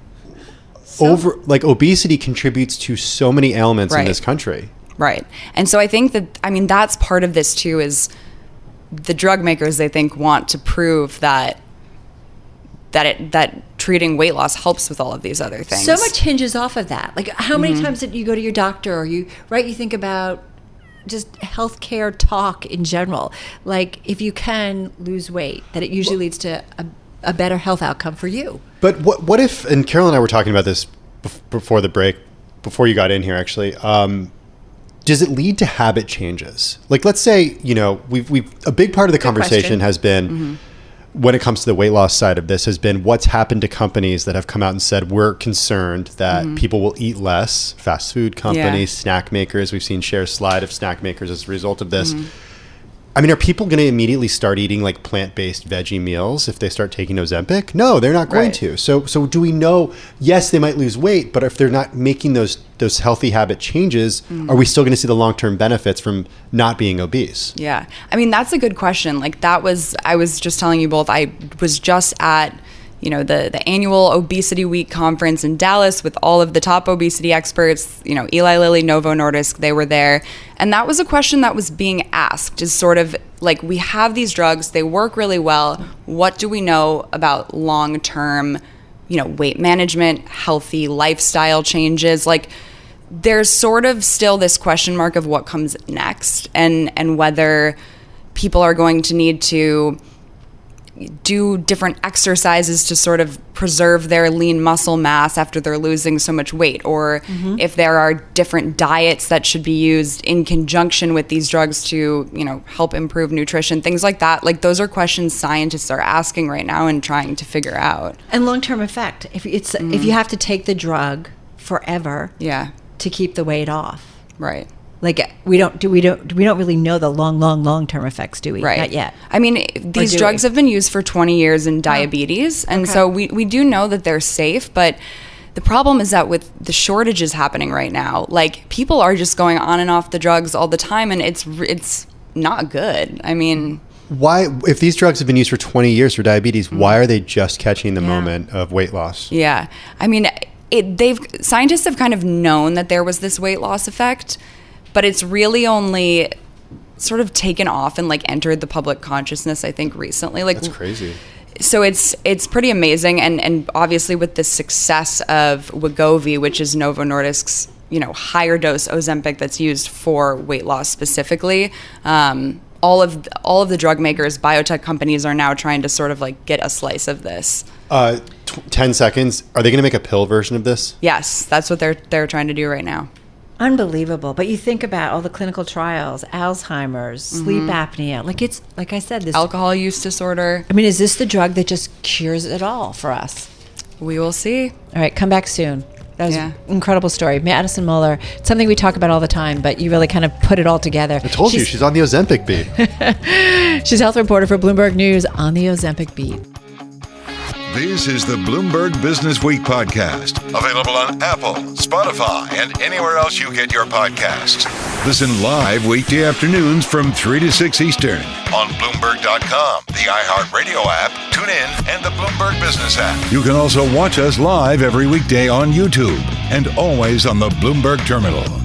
obesity contributes to so many ailments in this country. Right. And so I think that's part of this too, is the drug makers, they think, want to prove that treating weight loss helps with all of these other things. So much hinges off of that. Like how many times did you go to your doctor or you think about just healthcare talk in general, like if you can lose weight, that it usually leads to a better health outcome for you. But what if, and Carol and I were talking about this before the break, before you got in here actually, does it lead to habit changes? Like let's say, we've a big part of the conversation has been when it comes to the weight loss side of this has been what's happened to companies that have come out and said we're concerned that people will eat less. Fast food companies, snack makers. We've seen shares slide of snack makers as a result of this. I mean, are people going to immediately start eating like plant-based veggie meals if they start taking Ozempic? No, they're not going to. So do we know, yes, they might lose weight, but if they're not making those healthy habit changes, are we still going to see the long-term benefits from not being obese? Yeah. I mean, that's a good question. Like I was just telling you both, I was just at the annual Obesity Week conference in Dallas with all of the top obesity experts, Eli Lilly, Novo Nordisk, they were there. And that was a question that was being asked, is sort of like, we have these drugs, they work really well. What do we know about long-term, weight management, healthy lifestyle changes? Like there's sort of still this question mark of what comes next and whether people are going to need to do different exercises to sort of preserve their lean muscle mass after they're losing so much weight, or if there are different diets that should be used in conjunction with these drugs to, help improve nutrition, things like that. Like those are questions scientists are asking right now and trying to figure out. And long-term effect. If you have to take the drug forever, to keep the weight off, right? Like we don't really know the long-term effects, do we? Right. Not yet. I mean, these drugs have been used for 20 years in diabetes, and so we do know that they're safe, but the problem is that with the shortages happening right now, like people are just going on and off the drugs all the time, and it's not good. I mean, why, if these drugs have been used for 20 years for diabetes, why are they just catching the moment of weight loss? Yeah. I mean, scientists have kind of known that there was this weight loss effect, but it's really only sort of taken off and like entered the public consciousness, I think, recently. Like, that's crazy. So it's pretty amazing, and obviously with the success of Wegovy, which is Novo Nordisk's higher dose Ozempic that's used for weight loss specifically. All of the drug makers, biotech companies are now trying to sort of like get a slice of this. 10 seconds. Are they going to make a pill version of this? Yes, that's what they're trying to do right now. Unbelievable. But you think about all the clinical trials, Alzheimer's, sleep apnea. Like I said, this alcohol use disorder. I mean, is this the drug that just cures it all for us? We will see. All right, come back soon. That was an incredible story. Madison Muller, it's something we talk about all the time, but you really kind of put it all together. I told you, she's on the Ozempic beat. She's health reporter for Bloomberg News on the Ozempic beat. This is the Bloomberg Business Week podcast, available on Apple, Spotify, and anywhere else you get your podcasts. Listen live weekday afternoons from 3 to 6 Eastern on Bloomberg.com, the iHeartRadio app, TuneIn, and the Bloomberg Business App. You can also watch us live every weekday on YouTube and always on the Bloomberg Terminal.